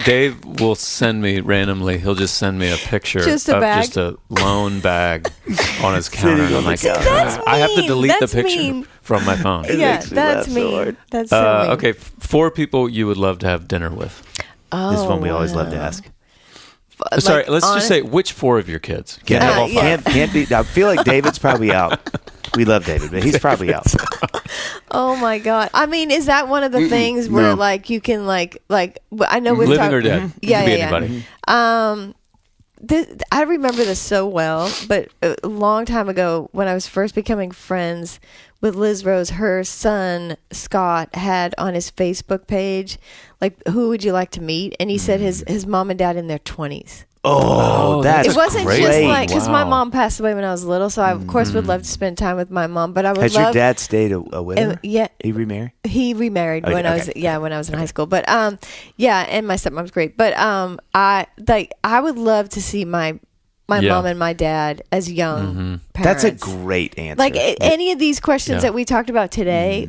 Speaker 2: Dave will send me randomly. He'll just send me a picture
Speaker 5: Just a
Speaker 2: of
Speaker 5: bag?
Speaker 2: just a lone bag on his counter. And I'm like,
Speaker 1: See,
Speaker 5: that's
Speaker 2: I have to
Speaker 5: mean.
Speaker 2: delete
Speaker 5: That's
Speaker 2: the picture
Speaker 5: mean.
Speaker 2: from my phone.
Speaker 5: Yeah,
Speaker 1: makes me
Speaker 5: that's
Speaker 1: laugh so
Speaker 5: mean.
Speaker 1: hard.
Speaker 5: That's so mean.
Speaker 2: Okay, 4 people you would love to have dinner with.
Speaker 5: Oh,
Speaker 1: This is one we always love to
Speaker 5: wow.
Speaker 1: ask.
Speaker 2: Sorry,
Speaker 5: Like,
Speaker 2: let's just say which 4 of your kids. Can't have all 5.
Speaker 5: yeah.
Speaker 1: Can't be. I feel like David's probably out. We love David, but he's probably out.
Speaker 5: Oh my god! I mean, is that one of the things where
Speaker 1: no.
Speaker 5: like you can like I know we've
Speaker 2: Living
Speaker 5: talked-
Speaker 2: or dead.
Speaker 5: Yeah,
Speaker 2: It could be
Speaker 5: yeah,
Speaker 2: anybody.
Speaker 5: I remember this so well, but a long time ago when I was first becoming friends with Liz Rose, her son Scott had on his Facebook page like, "Who would you like to meet?" And he said his mom and dad in their 20s.
Speaker 1: Oh, that's
Speaker 5: It wasn't
Speaker 1: great.
Speaker 5: just like because my
Speaker 2: Wow.
Speaker 5: mom passed away when I was little, so I of course would love to spend time with my mom. But I would
Speaker 1: Has
Speaker 5: love.
Speaker 1: your dad stayed a widower?
Speaker 5: Yeah,
Speaker 1: He remarried?
Speaker 5: he remarried
Speaker 1: Okay,
Speaker 5: when I was
Speaker 1: okay.
Speaker 5: when I was in high school. But yeah, and my stepmom's great. But I would love to see my
Speaker 2: Yeah.
Speaker 5: mom and my dad as young
Speaker 1: That's
Speaker 5: parents.
Speaker 1: a great answer.
Speaker 5: Like any of these questions
Speaker 2: Yeah.
Speaker 5: that we talked about today,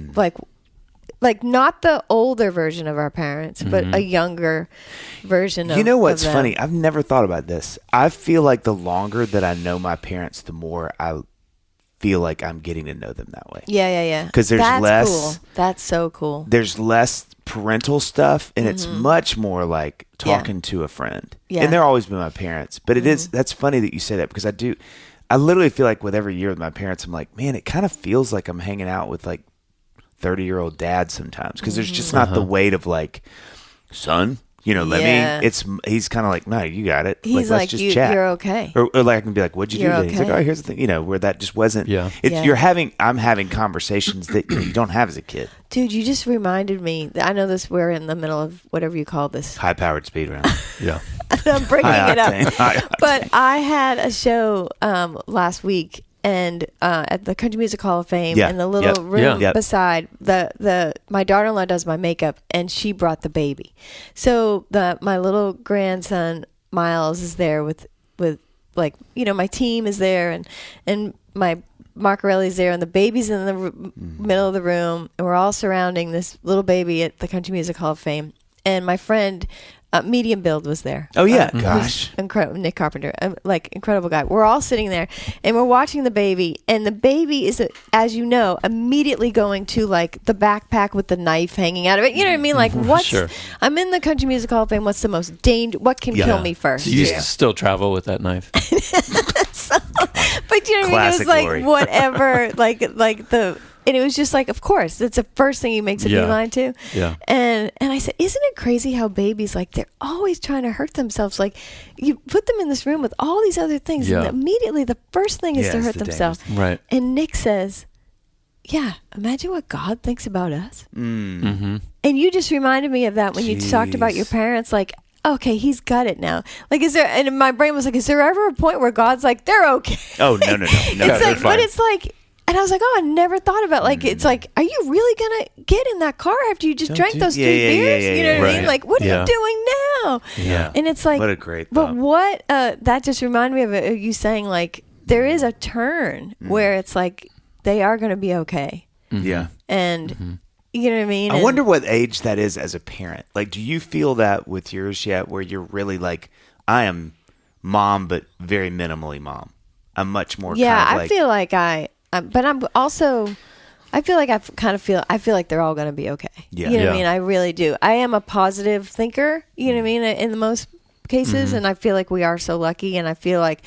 Speaker 5: like not the older version of our parents, but a younger version of
Speaker 1: You know what's
Speaker 5: of them.
Speaker 1: funny? I've never thought about this. I feel like the longer that I know my parents, the more I feel like I'm getting to know them that way.
Speaker 5: Yeah.
Speaker 1: 'Cause there's
Speaker 5: That's
Speaker 1: less-
Speaker 5: Cool. That's so cool.
Speaker 1: There's less parental stuff, and it's much more like talking to a friend.
Speaker 5: Yeah.
Speaker 1: And they're always been my parents. But it is, that's funny that you say that because I literally feel like with every year with my parents, I'm like, man, it kind of feels like I'm hanging out with like 30-year-old dad sometimes because there's just not the weight of like, son, let
Speaker 5: Yeah.
Speaker 1: me. He's kind of like, no, you got it.
Speaker 5: He's
Speaker 1: let's
Speaker 5: like,
Speaker 1: just chat.
Speaker 5: you're okay.
Speaker 1: Or like I can be like, what'd you
Speaker 5: You're
Speaker 1: do today? He's like,
Speaker 5: okay.
Speaker 1: oh, here's the thing, where that just wasn't.
Speaker 2: Yeah.
Speaker 5: Yeah.
Speaker 1: I'm having conversations that you don't have as a kid.
Speaker 5: Dude, you just reminded me. I know this. We're in the middle of whatever you call this.
Speaker 1: High-powered speed round.
Speaker 2: Yeah.
Speaker 5: I'm bringing
Speaker 1: High
Speaker 5: it up.
Speaker 1: octane. High octane.
Speaker 5: But I had a show last week, and at the Country Music Hall of Fame,
Speaker 1: Yeah.
Speaker 5: in the little
Speaker 1: Yep.
Speaker 5: room
Speaker 1: Yep.
Speaker 5: beside my daughter-in-law does my makeup, and she brought the baby. So my little grandson Miles is there with like my team is there, and my Marcarelli's there, and the baby's in the middle of the room, and we're all surrounding this little baby at the Country Music Hall of Fame. And my friend, Medium Build, was there.
Speaker 1: Oh yeah, gosh,
Speaker 5: incredible, Nick Carpenter, incredible guy. We're all sitting there, and we're watching the baby, and the baby is, as you know, immediately going to like the backpack with the knife hanging out of it. You know what I mean? Like, what's? Sure. I'm in the Country Music Hall of Fame. What's the most danger? What can kill me first?
Speaker 2: So you still travel with that knife?
Speaker 5: But you know what I mean? It was like Lori. Whatever, like the. And it was just like, of course, it's the first thing he makes a beeline to.
Speaker 2: Yeah.
Speaker 5: And I said, isn't it crazy how babies, like, they're always trying to hurt themselves? Like, you put them in this room with all these other things, and immediately the first thing is to hurt themselves.
Speaker 2: Right.
Speaker 5: And Nick says, yeah, imagine what God thinks about us.
Speaker 2: Mm-hmm.
Speaker 5: And you just reminded me of that when you talked about your parents, like, okay, he's got it now. Like, is there, and my brain was like, is there ever a point where God's like, they're okay?
Speaker 1: Oh, no.
Speaker 5: It's like, but it's like, and I was like, oh, I never thought about, like, it's like, are you really going to get in that car after you just drank those 3 beers? You know what I mean? Like, what are you doing now?
Speaker 1: Yeah.
Speaker 5: And it's like,
Speaker 1: what a great thought.
Speaker 5: But what, that just reminded me of you saying, like, there is a turn where it's like, they are going to be okay.
Speaker 1: Mm-hmm. Yeah.
Speaker 5: And, you know what I mean?
Speaker 1: I wonder what age that is as a parent. Like, do you feel that with yours yet, where you're really like, I am mom, but very minimally mom? I'm much more kind of like...
Speaker 5: I feel like but I'm also, I feel like I feel like they're all going to be okay.
Speaker 1: Yeah.
Speaker 5: You know what I mean? I really do. I am a positive thinker, you know what I mean, in the most cases. And I feel like we are so lucky. And I feel like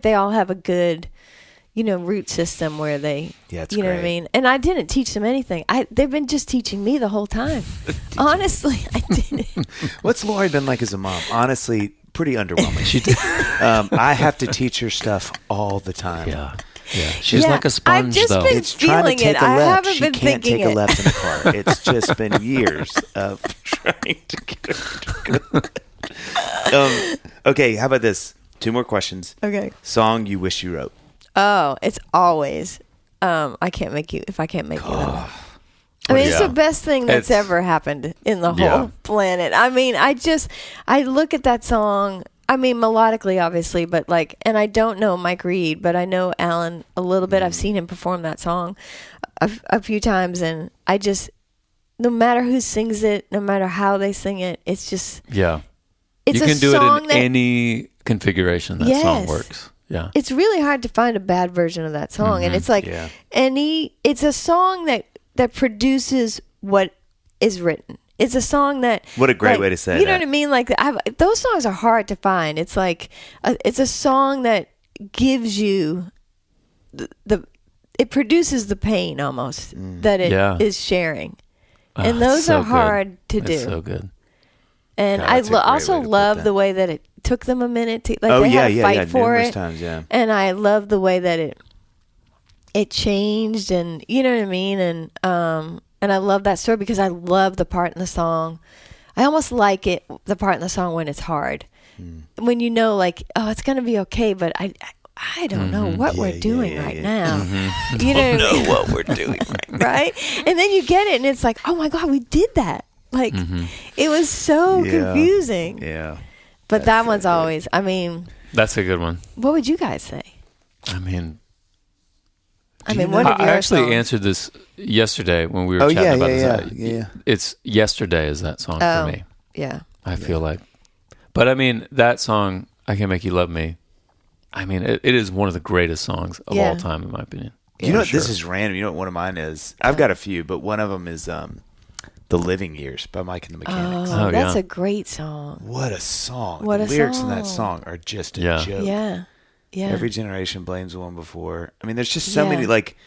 Speaker 5: they all have a good, you know, root system where they, you know what I mean? And I didn't teach them anything. They've been just teaching me the whole time. Honestly, I didn't.
Speaker 1: What's Lori been like as a mom? Honestly, pretty underwhelming. She did. I have to teach her stuff all the time.
Speaker 2: Yeah. Yeah, she's like a sponge,
Speaker 5: I've just
Speaker 2: though.
Speaker 5: been
Speaker 1: It's trying to take a
Speaker 5: I
Speaker 1: left.
Speaker 5: haven't
Speaker 1: She
Speaker 5: been
Speaker 1: can't
Speaker 5: thinking
Speaker 1: take a left in the car. It's just been years of trying to get her to go. Okay, how about this? 2 more questions.
Speaker 5: Okay.
Speaker 1: Song you wish you wrote.
Speaker 5: Oh, it's always, I can't make you, if I can't make you laugh. I mean, it's the best thing that's ever happened in the whole planet. I mean, I look at that song, I mean, melodically, obviously, but like, and I don't know Mike Reed, but I know Alan a little bit. I've seen him perform that song a few times, and I just, no matter who sings it, no matter how they sing it, it's just, it's
Speaker 2: you can do it in any configuration that song works. Yeah,
Speaker 5: it's really hard to find a bad version of that song, and it's like it's a song that produces what is written. It's a song that...
Speaker 1: What a great way to say
Speaker 5: You know what I mean? Like, those songs are hard to find. It's like, it's a song that gives you it produces the pain almost that it is sharing. And those are hard to do.
Speaker 2: It's so good.
Speaker 5: And I also love the way that it took them a minute to... Like, they had to fight for it.
Speaker 1: Times,
Speaker 5: and I love the way that it changed, and you know what I mean? And I love that story because I love the part in the song. I almost like the part in the song when it's hard. When you know, like, oh, it's going to be okay, but I don't know what we're doing right now. You know
Speaker 1: what we're doing right now.
Speaker 5: Right? And then you get it, and it's like, oh, my God, we did that. Like, it was so confusing.
Speaker 1: Yeah.
Speaker 5: But that one's always, I mean.
Speaker 2: That's a good one.
Speaker 5: What would you guys say?
Speaker 2: I mean,
Speaker 5: what are your
Speaker 2: I actually
Speaker 5: songs?
Speaker 2: answered this yesterday when we were chatting about this.
Speaker 1: Yeah.
Speaker 2: It's Yesterday is that song for me.
Speaker 5: Yeah.
Speaker 2: I feel like. But I mean, that song, I Can't Make You Love Me, I mean, it is one of the greatest songs of all time, in my opinion.
Speaker 1: You know what? This is random. You know what one of mine is? I've got a few, but one of them is The Living Years by Mike and the Mechanics.
Speaker 5: Oh, that's a great song.
Speaker 1: What a song.
Speaker 5: What
Speaker 1: the
Speaker 5: a
Speaker 1: lyrics
Speaker 5: song.
Speaker 1: in that song are just a joke.
Speaker 5: Yeah. Yeah.
Speaker 1: Every generation blames the one before. I mean, there's just so many, like,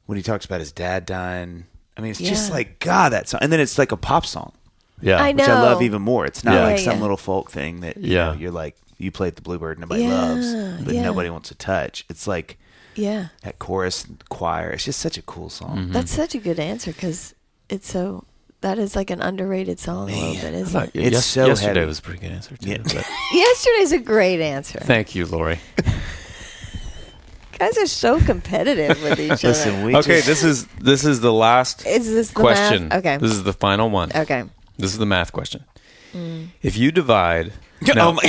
Speaker 1: when he talks about his dad dying. I mean, it's just like, God, that song. And then it's like a pop song.
Speaker 2: Yeah.
Speaker 5: I know.
Speaker 1: Which I love even more. It's not like some little folk thing that, you know, you're like, you played the Bluebird nobody loves, but nobody wants to touch. It's like that chorus and choir. It's just such a cool song.
Speaker 5: That's such a good answer because it's so... That is like an underrated song a little bit, isn't it?
Speaker 1: It's so
Speaker 2: Yesterday
Speaker 1: heavy.
Speaker 2: was a pretty good answer, too.
Speaker 1: Yeah.
Speaker 2: But
Speaker 5: Yesterday's a great answer.
Speaker 2: thank you, Lori.
Speaker 5: Guys are so competitive with each other.
Speaker 2: Okay, this is the last
Speaker 5: Is this the
Speaker 2: question.
Speaker 5: math? Okay.
Speaker 2: This is the final one.
Speaker 5: Okay.
Speaker 2: This is the math question. If you divide...
Speaker 1: Oh my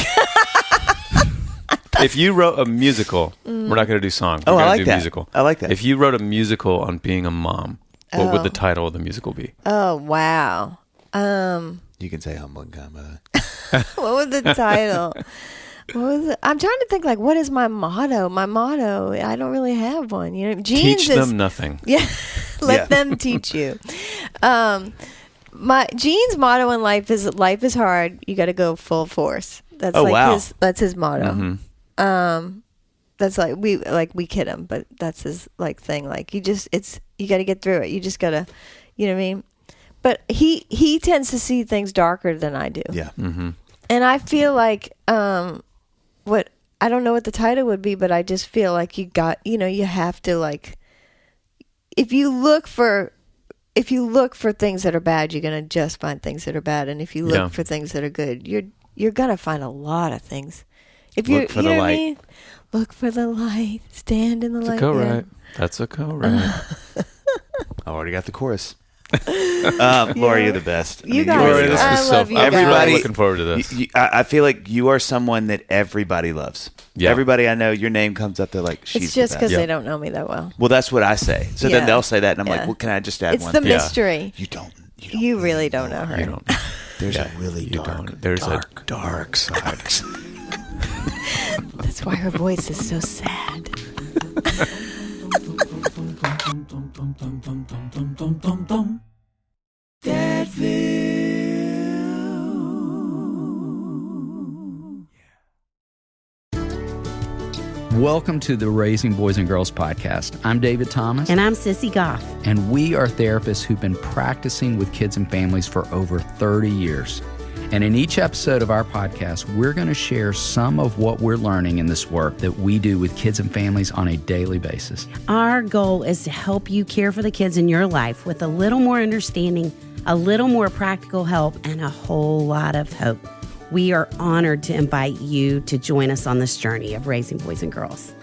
Speaker 2: If you wrote a musical, we're not going to do songs.
Speaker 1: Oh,
Speaker 2: we're
Speaker 1: I
Speaker 2: gonna
Speaker 1: like
Speaker 2: do
Speaker 1: that.
Speaker 2: Musical.
Speaker 1: I like that.
Speaker 2: If you wrote a musical on being a mom, what would the title of the musical be?
Speaker 5: Oh, wow.
Speaker 1: You can say humbling kind, by the way.
Speaker 5: What was the title? What was it? I'm trying to think, like, what is my motto? My motto, I don't really have one. You know,
Speaker 2: Teach them nothing.
Speaker 5: Yeah, let them teach you. My Gene's motto in life is hard. You got to go full force. That's his motto. Mm-hmm. That's we kid him, but that's his thing. Like you got to get through it. You just got to, you know what I mean? But he tends to see things darker than I do.
Speaker 1: Yeah.
Speaker 2: Mm-hmm.
Speaker 5: And I feel like I don't know what the title would be, but I just feel like you have to, like, if you look for things that are bad, you're gonna just find things that are bad, and if you look for things that are good, you're gonna find a lot of things. If you
Speaker 1: look for the light.
Speaker 5: What I mean? Look for the light. Stand in the light.
Speaker 2: That's a co-write.
Speaker 1: I already got the chorus. Lori, you're the best.
Speaker 5: You guys, I love you guys.
Speaker 2: Everybody looking forward to this.
Speaker 1: I feel like you are someone that everybody loves. Yeah. Everybody I know, your name comes up. They're like, she's
Speaker 5: it's just because
Speaker 1: the best.
Speaker 5: they don't know me that well.
Speaker 1: Well, that's what I say. So then they'll say that, and I'm like, well, can I just add one?
Speaker 5: It's the mystery.
Speaker 1: You
Speaker 5: really don't know her.
Speaker 2: You don't.
Speaker 1: There's a really dark side.
Speaker 5: That's why her voice is so sad.
Speaker 3: Welcome to the Raising Boys and Girls podcast. I'm David Thomas.
Speaker 4: And I'm Sissy Goff.
Speaker 3: And we are therapists who've been practicing with kids and families for over 30 years. And in each episode of our podcast, we're going to share some of what we're learning in this work that we do with kids and families on a daily basis.
Speaker 4: Our goal is to help you care for the kids in your life with a little more understanding, a little more practical help, and a whole lot of hope. We are honored to invite you to join us on this journey of raising boys and girls.